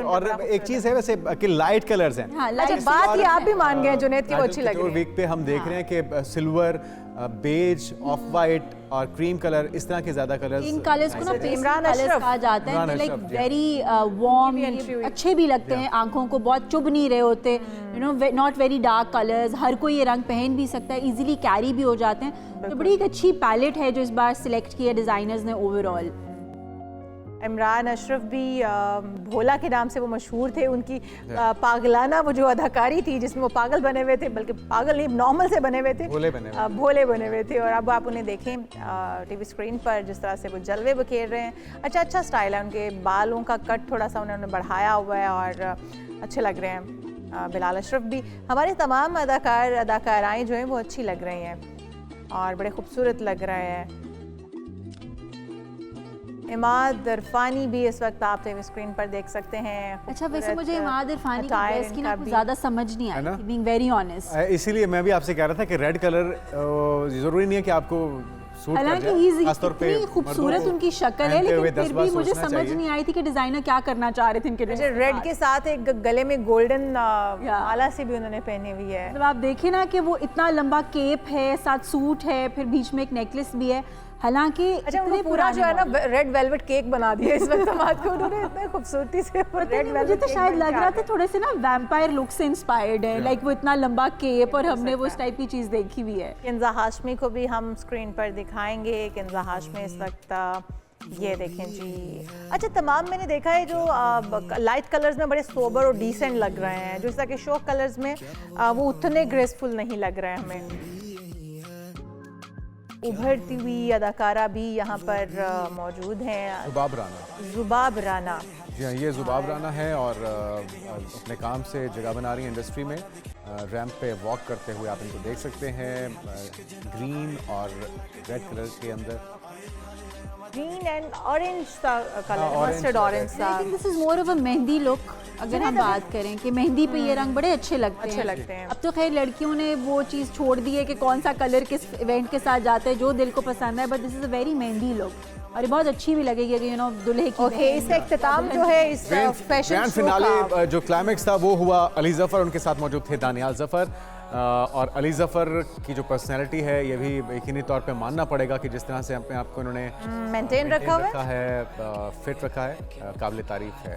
और एक चीज है वैसे कि लाइट कलर्स हैं। अच्छा, बात ये आप भी मान गए जुनैद की वो अच्छी लग रही है। वीक पे हम देख रहे हैं कि सिल्वर, बेज, ऑफ वाइट और क्रीम कलर, इस तरह के ज्यादा कलर्स, इन कलर्स को ना इमरान अशरफ कहा जाता है, लाइक वेरी वार्म, अच्छे भी लगते हैं आंखों को, बहुत चुभ नहीं रहे होते, you know, not very dark colours, हर कोई ये रंग पहन भी सकता है, इजीली कैरी भी हो जाते हैं। तो बड़ी एक अच्छी पैलेट है जो इस बार सिलेक्ट किया डिजाइनर्स ने ओवरऑल। इमरान अशरफ भी भोला के नाम से वो मशहूर थे। उनकी पागलाना वो जो अदाकारी थी जिसमें वो पागल बने हुए थे, बल्कि पागल नहीं नॉर्मल से बने हुए थे, भोले बने हुए थे। और अब आप उन्हें देखें टीवी स्क्रीन पर जिस तरह से वो जलवे बखेर रहे हैं। अच्छा स्टाइल है, उनके बालों का कट थोड़ा सा उन्होंने बढ़ाया हुआ है और अच्छे लग रहे हैं। बिलाल अशरफ भी, हमारे तमाम अदाकाराएँ जो हैं वो अच्छी लग रही हैं और बड़े खूबसूरत लग रहे हैं। इमाद इरफानी भी इस वक्त आप टीवी स्क्रीन पर देख सकते हैं। अच्छा, वैसे मुझे इमाद इरफानी की ड्रेस की ना ज़्यादा समझ नहीं आई, बीइंग वेरी ऑनेस्ट। इसीलिए मैं भी आपसे कह रहा था कि रेड कलर जरूरी नहीं है कि आपको हालांकि इतनी खूबसूरत उनकी शक्ल है, लेकिन फिर भी मुझे समझ नहीं आई थी कि डिजाइनर क्या करना चाह रहे थे इनके ड्रेस। रेड के साथ एक गले में गोल्डन माला से भी उन्होंने पहनी हुई है। मतलब आप देखें ना कि वो इतना लंबा केप है, साथ सूट है, फिर बीच में एक नेकलेस भी है। हालांकि अच्छा, उन्होंने पूरा जो है ना रेड वेलवेट केक बना दिया इस वक्त समाज को, उन्होंने इतने खूबसूरती से रेड वेलवेट। तो शायद लग रहा था थोड़े से ना वैम्पायर लुक से इंस्पायर्ड है, लाइक वो इतना लंबा केप और हमने वो इस टाइप की चीज देखी हुई है। किंजा हाशमी को भी हम स्क्रीन पर दिखाएंगे। किंजा हाशमी इस वक्त ये देखें जी। अच्छा, तमाम मैंने देखा है जो लाइट कलर्स में बड़े सोबर और डिसेंट लग रहे हैं, जो इस तरह के शो कलर्स में वो उतने ग्रेसफुल नहीं लग रहे हैं हमें। उभरती हुई अदाकारा भी यहाँ पर मौजूद हैं, जुबाब राना। जी हाँ, ये जुबाब राना है और अपने काम से जगह बना रही है इंडस्ट्री में। रैंप पे वॉक करते हुए आप इनको देख सकते हैं, ग्रीन और रेड कलर के अंदर, green and orange colour, mustard orange सा। I think this is more of a mehndi look. अगर हम बात करें कि मेहंदी पे ये रंग बड़े अच्छे लगते हैं। अब तो खैर लड़कियों ने वो चीज़ छोड़ दी है कि कौन सा कलर किस इवेंट के साथ जाता है, जो दिल को पसंद है, but this is a very mehndi look और ये बहुत अच्छी भी लगेगी कि यू नो दुल्हे की। ओके, इसका इख्तिताम जो है इस फैशन ग्रैंड फिनाले जो क्लाइमेक्स था वो हुआ अली जफर, उनके साथ मौजूद थे दानियाल जफर। और अली जफर की जो पर्सनैलिटी है ये भी यकीनी तौर पे मानना पड़ेगा कि जिस तरह से अपने आप को उन्होंने मेंटेन रखा है, फिट रखा है, काबिल तारीफ है।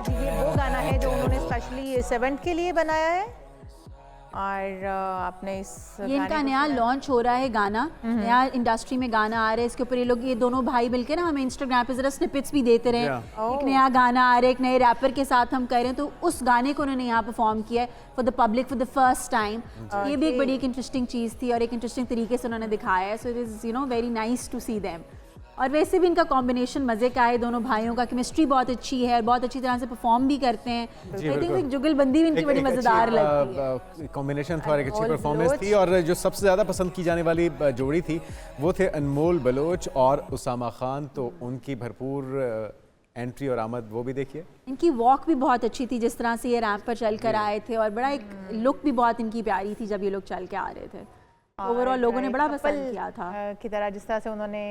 जी ये वो गाना है जो उन्होंने स्पेशली इस इवेंट के लिए बनाया है और आपने इस ये इनका नया लॉन्च हो रहा है गाना, नया इंडस्ट्री में गाना आ रहा है। इसके ऊपर ये लोग, ये दोनों भाई मिलकर ना हमें इंस्टाग्राम पे जरा स्निपेट्स भी देते रहे। एक नया गाना आ रहा है, एक नए रैपर के साथ हम कर रहे हैं, तो उस गाने को उन्होंने यहाँ परफॉर्म किया है for the public for the first time. ये भी एक बड़ी एक इंटरेस्टिंग चीज़ थी और एक इंटरेस्टिंग तरीके से उन्होंने दिखाया है। So it is you know very nice to see them. और वैसे भी इनका कॉम्बिनेशन मज़े का है, दोनों भाइयों का केमिस्ट्री बहुत अच्छी है और बहुत अच्छी तरह से परफॉर्म भी करते हैं। आई थिंक एक जुगलबंदी भी इनकी बड़ी मज़ेदार लगती है। कॉम्बिनेशन था, एक अच्छी परफॉर्मेंस थी। और जो सबसे ज़्यादा पसंद की जाने वाली जोड़ी थी वो थे अनमोल बलोच और उसामा खान, तो उनकी भरपूर एंट्री और आमद वो भी देखिए। इनकी वॉक भी बहुत अच्छी थी, जिस तरह से ये रैंप पर चल कर आए थे, और बड़ा एक लुक भी बहुत इनकी प्यारी थी जब ये लोग चल के आ रहे थे। ओवरऑल लोगों ने बड़ा पसंद किया था की तरह, जिस तरह से उन्होंने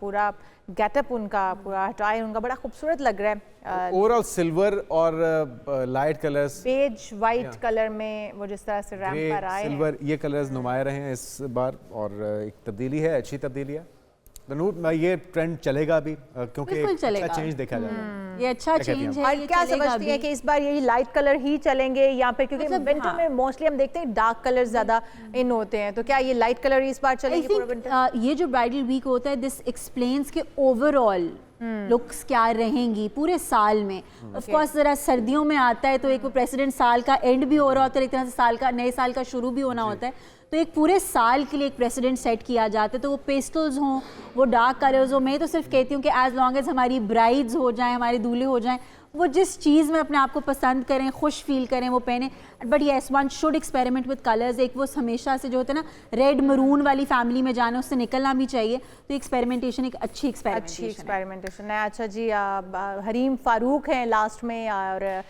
पूरा गेटअप उनका पूरा हटाए, उनका बड़ा खूबसूरत लग रहा है। ओवरऑल सिल्वर और light colours, beige white colour में वो जिस तरह से रैंप पर आए, सिल्वर, ये कलर्स नुमाया रहे हैं इस बार और एक तब्दीली है, अच्छी तब्दीली है। तो नूर ये ट्रेंड चलेगा भी क्योंकि अच्छा चेंज देखा जा रहा है। ये अच्छा चेंज है। और क्या समझती हैं कि इस बार यही लाइट कलर ही चलेंगे या फिर, क्योंकि विंटर में मोस्टली हम देखते हैं डार्क कलर ज्यादा इन होते हैं, तो क्या ये लाइट कलर इस बार चलेंगे पूरा विंटर? ये जो ब्राइडल वीक होता है, दिस एक्सप्लेन्स के ओवरऑल लुक्स क्या रहेंगी पूरे साल में। ऑफ कोर्स जरा सर्दियों में आता है तो एक वो प्रेसिडेंट साल का एंड भी हो रहा होता है, एक तरह से साल का नए साल का शुरू भी होना होता है, तो एक पूरे साल के लिए एक प्रेसिडेंट सेट किया जाता है। तो वो पेस्टल्स हों, वो डार्क कलर्स हो, मैं तो सिर्फ कहती हूँ कि एज लॉन्ग एज हमारी ब्राइड्स हो जाएं, हमारे दूल्हे हो जाएं, वो जिस चीज़ में अपने आप को पसंद करें, खुश फील करें, वो पहने। But yes, one should experiment with colours. एक वो हमेशा से जो होता है ना रेड मरून वाली फैमिली में जाना, उससे निकलना भी चाहिए। तो एक्सपेरिमेंटेशन एक अच्छी एक्सपेरिमेंटेशन है। अच्छा जी, हरीम फारूक हैं लास्ट में, और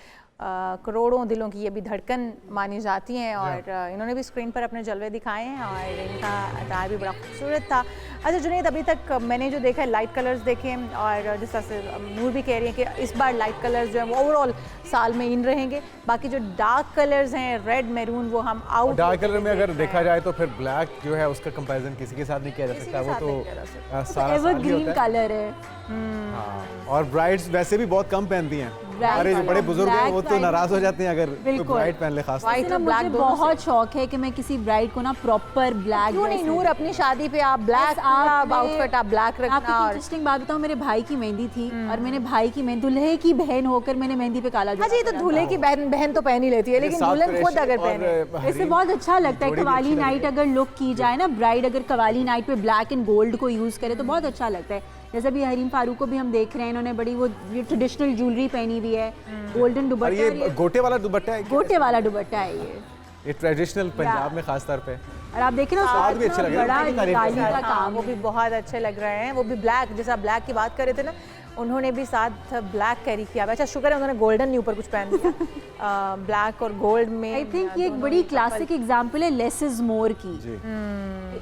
करोड़ों दिलों की ये भी धड़कन मानी जाती हैं, और इन्होंने भी स्क्रीन पर अपने जलवे दिखाए हैं और इनका अदार भी बड़ा खूबसूरत था। अच्छा जुनैद, अभी तक मैंने जो देखा है लाइट कलर्स देखे हैं, और जिस तरह से नूर भी कह रही है कि इस बार लाइट कलर्स जो है वो ओवरऑल साल में इन रहेंगे। बाकी जो डार्क कलर्स हैं, रेड मैरून, वो हम आउट। डार्क कलर में अगर देखा जाए तो फिर ब्लैक जो है उसका कंपैरिजन किसी के साथ नहीं किया जा सकता, वो तो सारा एवरग्रीन कलर है। और ब्राइड्स वैसे भी बहुत कम पहनती हैं, हमारे जो बड़े बुजुर्ग हैं वो तो नाराज हो जाते हैं अगर कोई ब्राइड पहन ले। खास मुझे बहुत शौक है कि मैं किसी ब्राइड को ना प्रॉपर ब्लैक, क्यों नहीं नूर, अपनी शादी पे आप ब्लैक आउटफिट आप ब्लैक रखना। आपको इंटरेस्टिंग बात बताऊं, मेरे भाई की मेहंदी थी और मैंने भाई की मेहंदी, दूल्हे की बहन होकर मैंने मेहंदी पे काला। हाँ जी, तो दूल्हे की बहन तो पहन ही लेती है, लेकिन दुल्हन खुद अगर पहने, इससे बहुत अच्छा लगता है। कवाली नाइट अगर लुक की जाए ना, ब्राइड अगर कवाली नाइट पे ब्लैक एंड गोल्ड को यूज करे तो बहुत अच्छा लगता है। जैसे भी हरीम फारूक को भी हम देख रहे हैं, इन्होंने बड़ी वो ट्रेडिशनल ज्वेलरी पहनी हुई है, गोल्डन दुपट्टा, ये गोटे वाला दुपट्टा है, गोटे वाला दुपट्टा है ये ट्रेडिशनल पंजाब में खास तौर पे। और आप देखें ना साथ भी अच्छे लग रहे हैं, का काम वो भी बहुत अच्छे लग रहे हैं। वो भी ब्लैक, जैसा ब्लैक की बात कर रहे थे ना, उन्होंने भी साथ ब्लैक कैरी किया। अच्छा शुक्र है उन्होंने गोल्डन नहीं ऊपर कुछ पहन दिया। ब्लैक और गोल्ड में आई थिंक ये एक बड़ी क्लासिक एग्जांपल है लेस इज मोर की।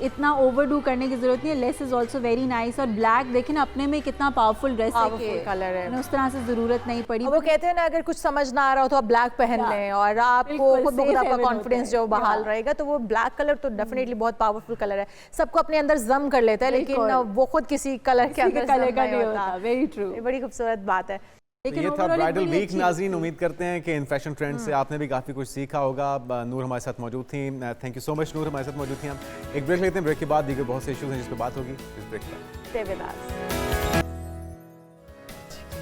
इतना ओवरडू करने की जरूरत नहीं है, less is also very nice. और ब्लैक देखें ना अपने में कितना पावरफुल ड्रेस है, कलर है, उस तरह से जरूरत नहीं पड़ी। वो कहते हैं ना अगर कुछ समझ ना आ रहा हो तो आप ब्लैक पहन लें और आपको खुद ब खुद आपका कॉन्फिडेंस जो बहाल रहेगा। तो वो ब्लैक कलर तो डेफिनेटली बहुत पावरफुल कलर है, सबको अपने अंदर जम कर लेता है, लेकिन वो खुद किसी कलर के अंदर कलर का नहीं होता। वेरी ट्रू, बड़ी खूबसूरत बात है। ये था ब्राइडल वीक। नाज़रीन, उम्मीद करते हैं कि इन फैशन ट्रेंड से आपने भी काफ़ी कुछ सीखा होगा। नूर हमारे साथ मौजूद थी, थैंक यू सो मच नूर, हमारे साथ मौजूद थी। हम एक ब्रेक लेते हैं, ब्रेक के बाद दीगर बहुत से इश्यूज हैं जिस पर बात होगी इस ब्रेक पर।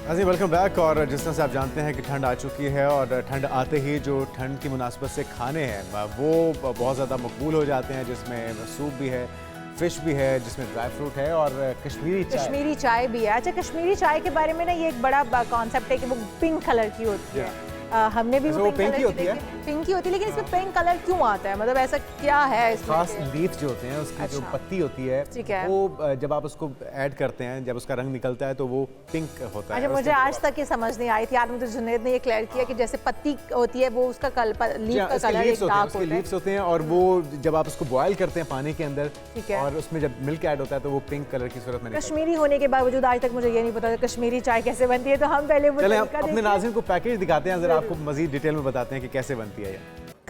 नाज़रीन वेलकम बैक। और जिस तरह से आप जानते हैं कि ठंड आ चुकी है और ठंड आते ही जो ठंड की मुनासबत से खाने हैं वो बहुत ज़्यादा मकबूल हो जाते हैं, जिसमें सूप भी है, फिश भी है, जिसमें ड्राई फ्रूट है और कश्मीरी चाय भी है। अच्छा, कश्मीरी चाय के बारे में ना ये एक बड़ा कॉन्सेप्ट है कि वो पिंक कलर की होती है। हमने भी वो पिंक ही होती है, पिंकी होती है, लेकिन इसमें पिंक कलर क्यों आता है? मतलब ऐसा क्या है इसमें? खास लीफ जो होते हैं उसकी जो पत्ती होती है, वो जब आप उसको ऐड करते हैं, जब उसका रंग निकलता है तो वो पिंक होता है। अच्छा, मुझे आज तक ये समझ नहीं आई थी, आज मुझे जुनैद ने ये क्लियर किया कि जैसे पत्ती होती है वो उसका लीफ का कलर एक डार्क होता है, लीव्स होते हैं, और वो जब आप उसको बॉयल करते हैं पानी के अंदर और उसमें जब मिल्क ऐड होता है तो वो पिंक कलर की सूरत में। कश्मीरी होने के बावजूद आज तक मुझे ये नहीं पता कश्मीरी चाय कैसे बनती है, तो हम पहले अपने नाज़रीन को पैकेज दिखाते हैं, जरा आपको मजीद डिटेल में बताते हैं कि कैसे बनती है ये।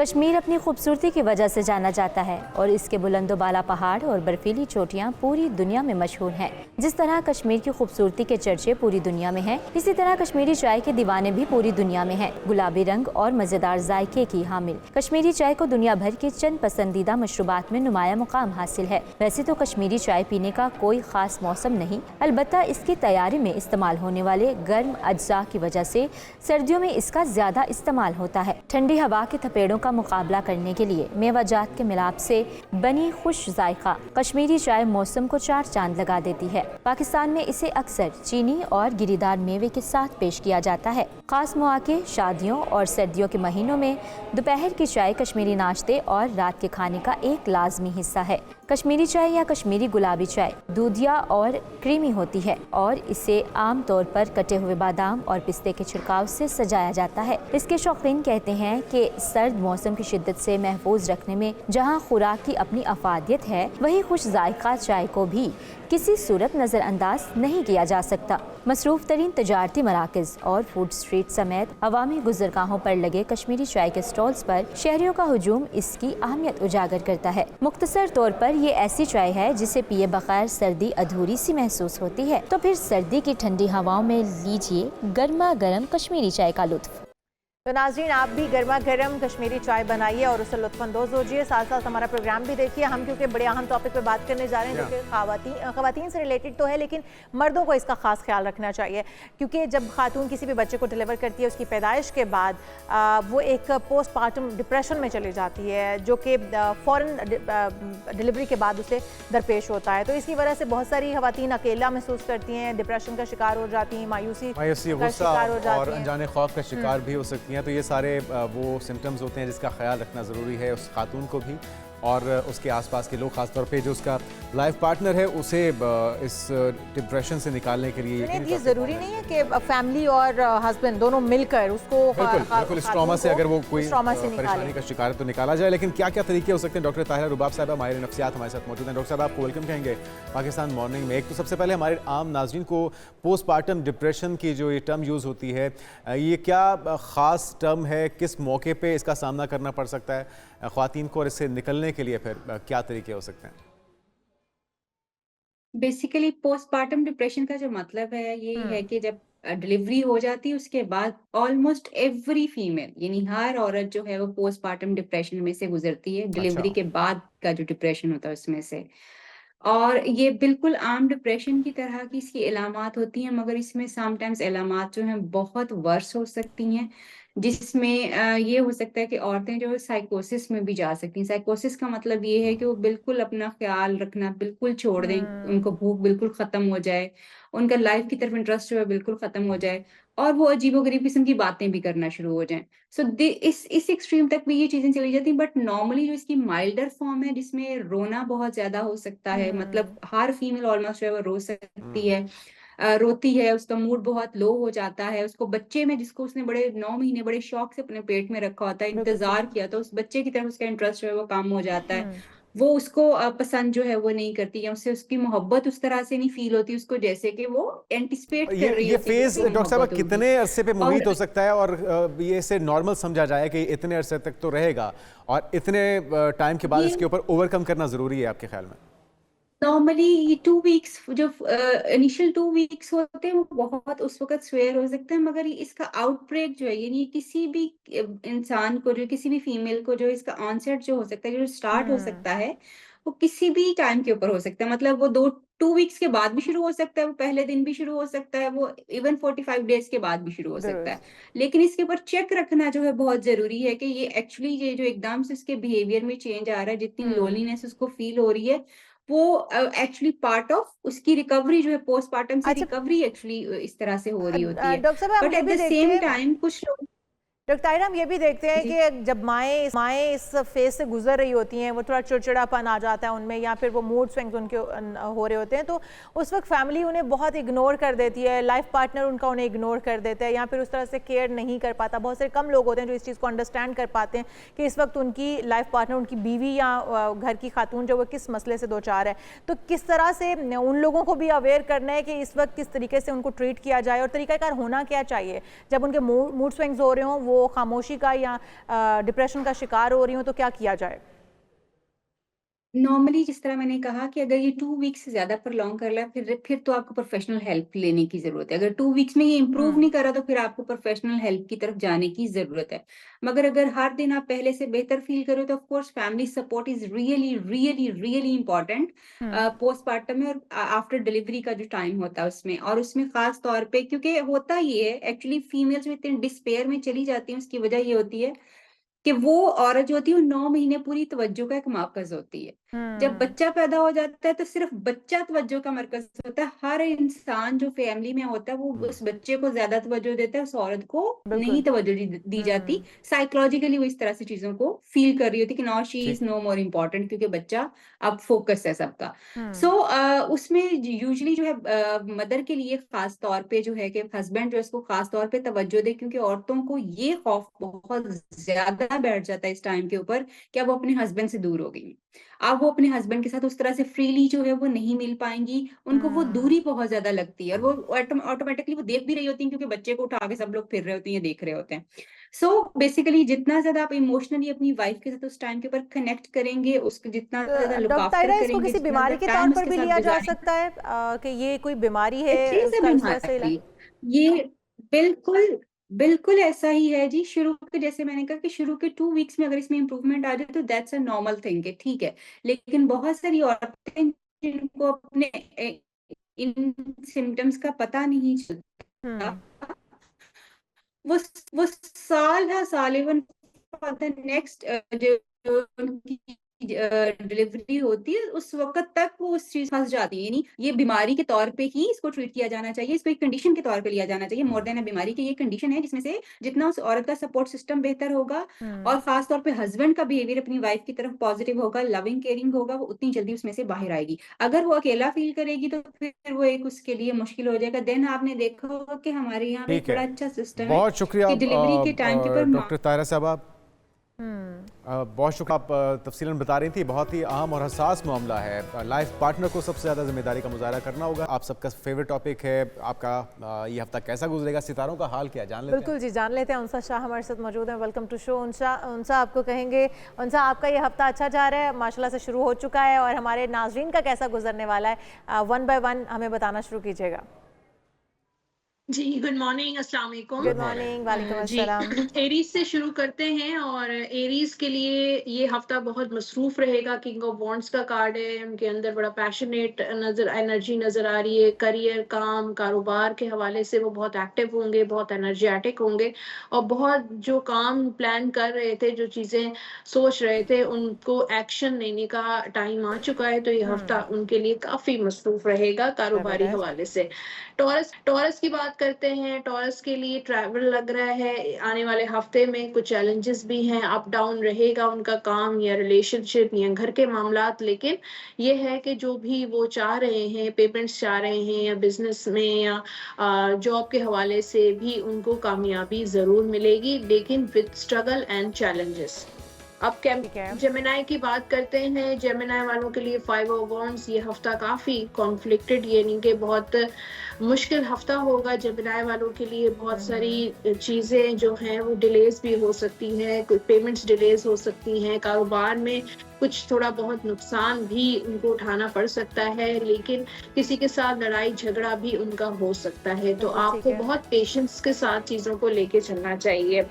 कश्मीर अपनी खूबसूरती की वजह से जाना जाता है और इसके बुलंदोबाला पहाड़ और बर्फीली चोटियाँ पूरी दुनिया में मशहूर हैं। जिस तरह कश्मीर की खूबसूरती के चर्चे पूरी दुनिया में हैं, इसी तरह कश्मीरी चाय के दीवाने भी पूरी दुनिया में हैं। गुलाबी रंग और मज़ेदार जायके की हामिल कश्मीरी चाय को दुनिया भर के चंद पसंदीदा मशरूबात में नुमाया मुकाम हासिल है। वैसे तो कश्मीरी चाय पीने का कोई खास मौसम नहीं, अलबत्ता इसकी तैयारी में इस्तेमाल होने वाले गर्म अज्जा की वजह से सर्दियों में इसका ज्यादा इस्तेमाल होता है। ठंडी हवा के थपेड़ों का मुकाबला करने के लिए मेवाजात के मिलाप से बनी खुश जायका कश्मीरी चाय मौसम को 4 चांद लगा देती है। पाकिस्तान में इसे अक्सर चीनी और गिरीदार मेवे के साथ पेश किया जाता है। खास मौके, शादियों और सर्दियों के महीनों में दोपहर की चाय कश्मीरी नाश्ते और रात के खाने का एक लाजमी हिस्सा है। कश्मीरी चाय या कश्मीरी गुलाबी चाय दूधिया और क्रीमी होती है और इसे आम तौर पर कटे हुए बादाम और पिस्ते के छिड़काव से सजाया जाता है। इसके शौकीन कहते हैं कि सर्द मौसम की शिद्दत से महफूज रखने में जहां खुराक की अपनी अफादियत है, वहीं खुश जायका चाय को भी किसी सूरत नज़रअंदाज नहीं किया जा सकता। मसरूफ तरीन तजारती मराकज़ और फूड स्ट्रीट समेत अवामी गुज़रगाहों पर लगे कश्मीरी चाय के स्टॉल्स पर शहरियों का हुजूम इसकी अहमियत उजागर करता है। मुख्तसर तौर पर ये ऐसी चाय है जिसे पिए बगैर सर्दी अधूरी सी महसूस होती है। तो फिर सर्दी की ठंडी हवाओं में लीजिए गर्मा गर्म कश्मीरी चाय का लुत्फ। तो नाज़रीन, आप भी गर्मा गर्म कश्मीरी चाय बनाइए और उससे लुत्फ़अंदोज़ होजिए। साथ साथ हमारा प्रोग्राम भी देखिए। हम क्योंकि बड़े अहम टॉपिक पे बात करने जा रहे हैं जो कि ख़वातीन से रिलेटेड तो है, लेकिन मर्दों को इसका ख़ास ख्याल रखना चाहिए, क्योंकि जब खातून किसी भी बच्चे को डिलीवर करती है उसकी पैदाइश के बाद वो एक पोस्टमार्टम डिप्रेशन में चली जाती है, जो कि फ़ौरन डिलीवरी के बाद उसे दरपेश होता है। तो इसकी वजह से बहुत सारी ख़वातीन अकेला महसूस करती हैं, डिप्रेशन का शिकार हो जाती हैं, मायूसी का शिकार हो जाती हैं और अनजाने खौफ का शिकार भी हो सकती हैं। तो ये सारे वो सिम्टम्स होते हैं जिसका ख्याल रखना ज़रूरी है उस खातून को भी और उसके आसपास के लोग, खासतौर पे जो उसका लाइफ पार्टनर है, उसे इस डिप्रेशन से निकालने के लिए ये ज़रूरी नहीं है कि फैमिली और हस्बैंड दोनों मिलकर उसको बिल्कुल इस ट्रॉमा से अगर वो कोई परेशानी का शिकार तो निकाला जाए। लेकिन क्या क्या तरीके हो सकते हैं? डॉक्टर ताहिरा रुबाब साहब माहिर नफ्सियात हमारे साथ मौजूद हैं। डॉक्टर साहब, आपको वेलकम कहेंगे पाकिस्तान मॉर्निंग में। एक तो सबसे पहले हमारे आम नाज़रीन को पोस्टमार्टम डिप्रेशन की जो ये टर्म यूज़ होती है, ये क्या ख़ास टर्म है? किस मौके पर इसका सामना करना पड़ सकता है ख़वातीन को, और इससे निकलने के लिए फिर क्या तरीके हो सकते हैं? बेसिकली पोस्टमार्टम डिप्रेशन का जो मतलब है ये है कि जब डिलीवरी हो जाती है उसके बाद ऑलमोस्ट एवरी फीमेल, यानी हर औरत जो है वो पोस्टमार्टम डिप्रेशन में से गुजरती है। डिलीवरी के बाद का जो डिप्रेशन होता है उसमें से, और ये बिल्कुल आम डिप्रेशन की तरह की इसकी इलामात होती हैं, मगर इसमें समटाइम्स इलामात जो हैं बहुत वर्स हो सकती हैं, जिसमें ये हो सकता है कि औरतें जो है साइकोसिस में भी जा सकती हैं। साइकोसिस का मतलब ये है कि वो बिल्कुल अपना ख्याल रखना बिल्कुल छोड़ दें, उनको भूख बिल्कुल ख़त्म हो जाए, उनका लाइफ की तरफ इंटरेस्ट जो है बिल्कुल ख़त्म हो जाए, और वो अजीबोगरीब किस्म की बातें भी करना शुरू हो जाएं। सो इस एक्सट्रीम तक भी ये चीज़ें चली जाती हैं। बट नॉर्मली जो इसकी माइल्डर फॉर्म है जिसमें रोना बहुत ज़्यादा हो सकता है, मतलब हर फीमेल ऑलमोस्ट जो है वो रो सकती है, रोती है, उसका मूड बहुत लो हो जाता है। उसको बच्चे में, जिसको उसने बड़े 9 महीने बड़े शौक से अपने पेट में रखा होता है, इंतजार किया, तो उस बच्चे की तरफ उसका इंटरेस्ट जो है वो कम हो जाता है। वो उसको पसंद जो है वो नहीं करती, या उससे उसकी मोहब्बत उस तरह से नहीं फील होती उसको, जैसे कि वो एंटिसिपेट कर रही है। ये फेज डॉक्टर साहब कितने अरसे पे मुहीत हो सकता है, और ये इसे नॉर्मल समझा जाए कि इतने अरसे तक तो रहेगा, और इतने टाइम के बाद इसके ऊपर ओवरकम करना जरूरी है आपके ख्याल में? नॉर्मली ये 2 वीक्स जो इनिशियल 2 वीक्स होते हैं वो बहुत उस वक्त स्वेयर हो सकते हैं, मगर इसका आउटब्रेक जो है, यानी किसी भी इंसान को, जो किसी भी फीमेल को जो इसका ऑनसेट जो हो सकता है, जो स्टार्ट हो सकता है, वो किसी भी टाइम के ऊपर हो सकता है। मतलब वो 2 वीक्स के बाद भी शुरू हो सकता है, वो पहले दिन भी शुरू हो सकता है, वो इवन 45 डेज के बाद भी शुरू हो सकता है। लेकिन इसके ऊपर चेक रखना जो है बहुत जरूरी है कि ये एक्चुअली ये जो एकदम से उसके बिहेवियर में चेंज आ रहा है, जितनी लोनलीनेस उसको फील हो रही है, वो एक्चुअली पार्ट ऑफ उसकी रिकवरी जो है, पोस्टमार्टम से रिकवरी एक्चुअली इस तरह से हो रही होती है। But at the same time कुछ लोग डॉक्टर ताहिरा, हम ये भी देखते हैं कि जब माएँ इस फेज से गुजर रही होती हैं, वो थोड़ा चिड़चिड़ापन आ जाता है उनमें, या फिर वो मूड स्विंग्स उनके हो रहे होते हैं, तो उस वक्त फैमिली उन्हें बहुत इग्नोर कर देती है, लाइफ पार्टनर उनका उन्हें इग्नोर कर देता है, या फिर उस तरह से केयर नहीं कर पाता। बहुत सारे कम लोग होते हैं जो इस चीज़ को अंडरस्टैंड कर पाते हैं कि इस वक्त उनकी लाइफ पार्टनर, उनकी बीवी या घर की खातून जो वो किस मसले से दो चार है। तो किस तरह से उन लोगों को भी अवेयर करना है कि इस वक्त किस तरीके से उनको ट्रीट किया जाए, और तरीक़ाकार होना क्या चाहिए जब उनके मूड स्विंग्स हो रहे हों, वो वो खामोशी का या डिप्रेशन का शिकार हो रही हूँ, तो क्या किया जाए? नॉर्मली जिस तरह मैंने कहा कि अगर ये 2 वीक्स से ज़्यादा प्रॉन्ग कर रहा है, फिर तो आपको प्रोफेशनल हेल्प लेने की ज़रूरत है। अगर 2 वीक्स में ये इम्प्रूव नहीं कर रहा, तो फिर आपको प्रोफेशनल हेल्प की तरफ जाने की ज़रूरत है। मगर अगर हर दिन आप पहले से बेहतर फ़ील कर रहे हो, तो of course family support is really, really, really important postpartum में और आफ्टर डिलीवरी का जो टाइम होता है उसमें। और उसमें ख़ास तौर पे क्योंकि होता ये है एक्चुअली फीमेल्स में इतने डिस्पेयर में चली जाती हैं, उसकी वजह ये होती है कि वो औरत जो होती है वो 9 महीने पूरी तवज्जो का एक मरकज़ होती है। जब बच्चा पैदा हो जाता है तो सिर्फ बच्चा तवज्जो का मरकज़ होता है। हर इंसान जो फैमिली में होता है वो उस बच्चे को ज़्यादा तवज्जो देता है, उस औरत को नहीं तवज्जो दी जाती। साइकोलॉजिकली वो इस तरह से चीज़ों को फ़ील कर रही होती है कि now she is no more important, क्योंकि बच्चा अब फ़ोकस है सबका। सो उसमें यूजुअली जो है मदर के लिए ख़ास तौर पे जो है कि हस्बैंड जो है उसको ख़ास तौर पे तवज्जो दे, क्योंकि औरतों को ये खौफ बहुत ज़्यादा बैठ जाता है इस टाइम के ऊपर कि अब वो अपने हस्बैंड से दूर हो गई हैं। अब वो अपने हस्बैंड के साथ उस तरह से फ्रीली जो है वो नहीं मिल पाएँगी, उनको वो दूरी बहुत ज़्यादा लगती है और वो ऑटोमेटिकली वो देख भी रही होती हैं, क्योंकि बच्चे को उठा के सब लोग फिर रहे होते हैं या देख रहे होते हैं। सो बेसिकली जितना ज़्यादा आप इमोशनली अपनी वाइफ के साथ उस टाइम के ऊपर कनेक्ट करेंगे, उसको जितना ज़्यादा लुक डॉक्टर आफ्टर तायरा, इसको करेंगे, किसी जितना बीमारी के ज़्यादा तौर टाइम पर उसके भी साथ लिया जा गुजारेंगे, सकता है कि ये कोई बीमारी है, इट इज़ अ उसका इस तरह से बीमारी। ये बिल्कुल, बिल्कुल ऐसा ही है जी। शुरू के जैसे मैंने कहा कि शुरू के 2 वीक्स में अगर इसमें इम्प्रूवमेंट आ जाए तो दैट्स अ नॉर्मल थिंग है, ठीक है। लेकिन बहुत सारी औरतें जिनको अपने इन सिम्पटम्स का पता नहीं चलता, वो साल हर साल इवन फॉर द नेक्स्ट जो उनकी डिलीवरी होती है उस वक़्त तक वो उस चीज़ फँस जाती है। यानी ये बीमारी के तौर पे ही इसको ट्रीट किया जाना चाहिए, इसको एक कंडीशन के तौर पे लिया जाना चाहिए मोर देन अ बीमारी, कि ये कंडीशन है जिसमें से जितना उस औरत का सपोर्ट सिस्टम बेहतर होगा और ख़ास तौर पे हस्बैंड का बिहेवियर अपनी वाइफ की तरफ पॉजिटिव होगा, लविंग केयरिंग होगा, वो उतनी जल्दी उसमें से बाहर आएगी। अगर वो अकेला फ़ील करेगी तो फिर वो एक उसके लिए मुश्किल हो जाएगा। देन आपने देखा होगा कि हमारे यहाँ पे एक ठीक है, बड़ा अच्छा सिस्टम है बहुत शुक्रिया कि डिलीवरी के टाइम के ऊपर डॉक्टर तायरा साहबा, बहुत शुक्रिया। आप तफसीलन बता रही थी, बहुत ही अहम और हसास मामला है। लाइफ पार्टनर को सबसे ज़्यादा जिम्मेदारी का मुजाहरा करना होगा। आप सबका फेवरेट टॉपिक है, आपका ये हफ्ता कैसा गुजरेगा, सितारों का हाल क्या, जान लेते हैं? बिल्कुल जी, जान लेते हैं। उनसा शाह हमारे साथ मौजूद हैं, वेलकम टू शो। उनसा आपको कहेंगे, उनसा आपका ये हफ्ता अच्छा जा रहा है, माशाल्लाह से शुरू हो चुका है, और हमारे नाजरीन का कैसा गुजरने वाला है, 1 बाय 1 हमें बताना शुरू कीजिएगा। जी, गुड मॉर्निंग, अस्सलाम वालेकुम। गुड मॉर्निंग, वालेकुम अस्सलाम। एरीज से शुरू करते हैं, और एरीज के लिए ये हफ्ता बहुत मसरूफ रहेगा। किंग ऑफ वॉन्ड्स का कार्ड है, उनके अंदर बड़ा पैशनेट एनर्जी नजर आ रही है। करियर, काम, कारोबार के हवाले से वो बहुत एक्टिव होंगे, बहुत एनर्जेटिक होंगे, और बहुत जो काम प्लान कर रहे थे, जो चीज़ें सोच रहे थे, उनको एक्शन लेने का टाइम आ चुका है। तो ये हफ्ता उनके लिए काफ़ी मसरूफ रहेगा कारोबारी हवाले से। टॉरस की बात करते हैं। टॉरस के लिए ट्रैवल लग रहा है आने वाले हफ्ते में, कुछ चैलेंजेस भी हैं, अप डाउन रहेगा उनका काम या रिलेशनशिप या घर के मामलात। लेकिन ये है कि जो भी वो चाह रहे हैं, पेमेंट्स चाह रहे हैं, या बिजनेस में या जॉब के हवाले से भी उनको कामयाबी ज़रूर मिलेगी, लेकिन विद स्ट्रगल एंड चैलेंजेस। अब जेमिनाई की बात करते हैं। जेमिनाई वालों के लिए 5 ऑफ वॉन्ड्स ये हफ्ता काफ़ी कॉन्फ्लिक्टेड, यानी कि बहुत मुश्किल हफ्ता होगा जेमिनाई वालों के लिए। बहुत सारी चीज़ें जो हैं वो डिलेज भी हो सकती हैं, कुछ पेमेंट्स डिलेज हो सकती हैं, कारोबार में कुछ थोड़ा बहुत नुकसान भी उनको उठाना पड़ सकता है, लेकिन किसी के साथ लड़ाई झगड़ा भी उनका हो सकता है। तो आपको बहुत पेशेंस के साथ चीज़ों को लेके चलना चाहिए।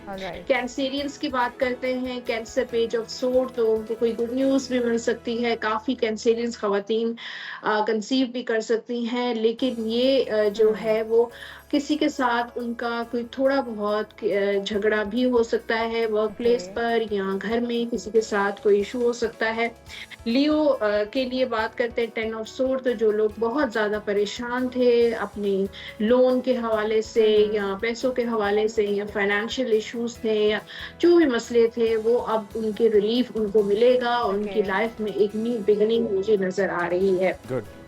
कैंसेरियंस की बात करते हैं। कैंसर पेज ऑफ सोर्ड, तो उनको कोई गुड न्यूज़ भी मिल सकती है। काफ़ी कैंसेरियंस खवातीन कंसीव भी कर सकती हैं, लेकिन ये जो है वो किसी के साथ उनका कोई थोड़ा बहुत झगड़ा भी हो सकता है, वर्क प्लेस पर या घर में किसी के साथ कोई इशू हो सकता है। लियो के लिए बात करते हैं। 10 ऑफ सोर्ड, तो जो लोग बहुत ज़्यादा परेशान थे अपने लोन के हवाले से या पैसों के हवाले से या फाइनेंशियल इश्यूज थे या जो भी मसले थे, वो अब उनके रिलीफ उनको मिलेगा और उनकी लाइफ में एक न्यू बिगिनिंग मुझे नजर आ रही है।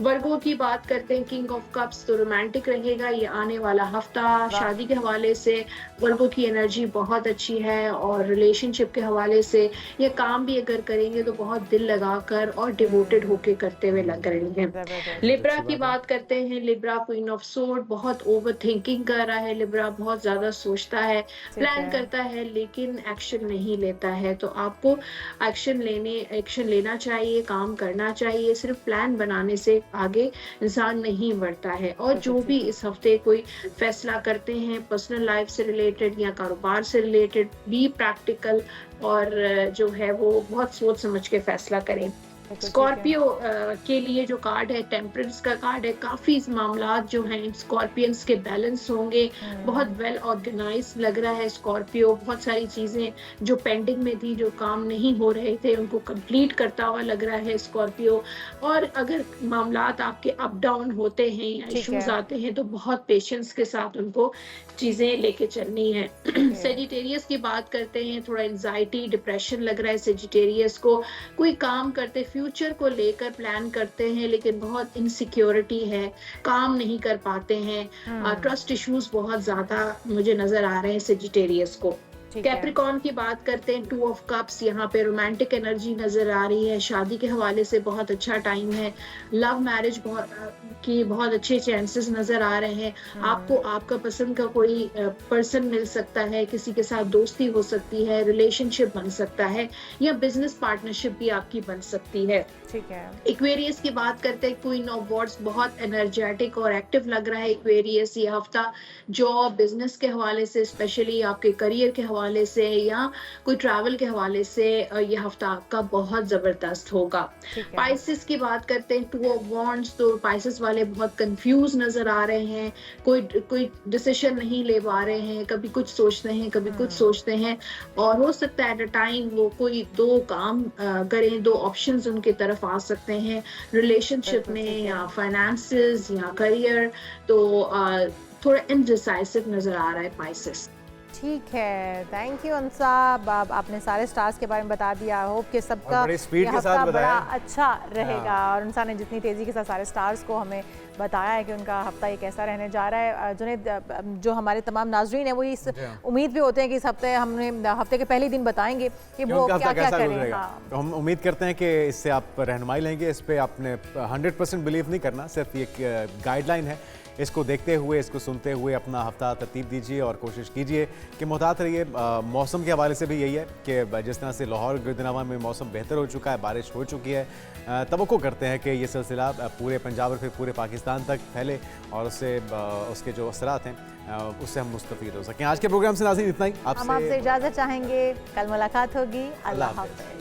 वर्गो की बात करते हैं। किंग ऑफ कप्स, तो रोमांटिक रहेगा ये आने वाला हफ्ता। शादी के हवाले से वर्गो की एनर्जी बहुत अच्छी है, और रिलेशनशिप के हवाले से ये काम भी अगर करेंगे तो बहुत दिल लगाकर और डिवोटेड होके करते हुए लग रहे हैं। लिब्रा की बात करते हैं, लिब्रा क्वीन ऑफ सोर्ड, बहुत ओवर थिंकिंग कर रहा है लिब्रा, बहुत ज्यादा सोचता है, प्लान करता है लेकिन एक्शन नहीं लेता है। तो आपको एक्शन लेना चाहिए, काम करना चाहिए। सिर्फ प्लान बनाने से आगे इंसान नहीं बढ़ता है। और जो भी इस हफ्ते कोई फैसला करते हैं पर्सनल लाइफ से रिलेटेड या कारोबार से रिलेटेड, बी प्रैक्टिकल और जो है वो बहुत सोच समझ के फैसला करें। स्कॉर्पियो के लिए जो कार्ड है टेम्परेंस का कार्ड है, काफी मामलात जो हैं स्कॉर्पियंस के बैलेंस होंगे, बहुत वेल ऑर्गेनाइज लग रहा है स्कॉर्पियो। बहुत सारी चीजें जो पेंडिंग में थी, जो काम नहीं हो रहे थे, उनको कंप्लीट करता हुआ लग रहा है स्कॉर्पियो। और अगर मामलात आपके अप डाउन होते हैं या इश्यूज आते हैं तो बहुत पेशेंस के साथ उनको चीजें लेके चलनी है। सेजिटेरियस की बात करते हैं, थोड़ा एंजाइटी डिप्रेशन लग रहा है सेजिटेरियस को। कोई काम करते फ्यूचर को लेकर प्लान करते हैं लेकिन बहुत इनसिक्योरिटी है, काम नहीं कर पाते हैं, ट्रस्ट इश्यूज बहुत ज्यादा मुझे नजर आ रहे हैं सेजिटेरियस को। कैप्रिकॉर्न की बात करते हैं, 2 ऑफ कप्स, यहाँ पे रोमांटिक एनर्जी नजर आ रही है, शादी के हवाले से बहुत अच्छा टाइम है, लव मैरिज की बहुत अच्छे चांसेस नजर आ रहे हैं। आपको आपका पसंद का कोई पर्सन मिल सकता है, किसी के साथ दोस्ती हो सकती है, रिलेशनशिप बन सकता है या बिजनेस पार्टनरशिप भी आपकी बन सकती है। ठीक है। एक्वेरियस की बात करते हैं, क्वीन ऑफ वॉर्ड्स, बहुत एनर्जेटिक और एक्टिव लग रहा है एक्वेरियस ये हफ्ता। जॉब बिजनेस के हवाले से, स्पेशली आपके करियर के हवाले से या कोई ट्रैवल के हवाले से ये हफ्ता आपका बहुत जबरदस्त होगा। पाइसेस की बात करते हैं, 2 ऑफ वॉन्ड्स, तो पाइसेस वाले बहुत कंफ्यूज नजर आ रहे हैं, कोई डिसीजन नहीं ले पा रहे हैं, कभी कुछ सोचते हैं कभी कुछ सोचते हैं और हो सकता है एट अ टाइम वो कोई 2 काम करें, 2 ऑप्शंस उनके तरफ आ सकते हैं, रिलेशनशिप में या फाइनेंसेस या करियर। तो थोड़ा इनडिसाइसिव नजर आ रहा है पाइसेस। ठीक है, थैंक यू अंसाब, आपने सारे स्टार्स के बारे में बता दिया। होप कि सबका हफ्ता बड़ा अच्छा रहेगा और इंसान ने जितनी तेज़ी के साथ सारे स्टार्स को हमें बताया है कि उनका हफ्ता ये कैसा रहने जा रहा है। जुनैद, जो हमारे तमाम नाजरीन हैं वो इस उम्मीद भी होते हैं कि इस हफ्ते हफ्ते के पहले दिन बताएंगे कि वो क्या क्या करें। तो हम उम्मीद करते हैं कि इससे आप रहनुमाई लेंगे। इस पर आपने 100% बिलीव नहीं करना, सिर्फ एक गाइडलाइन है। इसको देखते हुए, इसको सुनते हुए अपना हफ्ता तरतीब दीजिए और कोशिश कीजिए कि मुहतात रहिए। मौसम के हवाले से भी यही है कि जिस तरह से लाहौर गिरदनवा में मौसम बेहतर हो चुका है, बारिश हो चुकी है, तवक्को करते हैं कि ये सिलसिला पूरे पंजाब और फिर पूरे पाकिस्तान तक फैले और उसके जो असरात हैं उससे हम मुस्तफ़ीद हो सकें। आज के प्रोग्राम से नाज़रीन इतना ही। हम आपसे इजाज़त चाहेंगे, कल मुलाकात होगी। अल्लाह हाफ़िज़।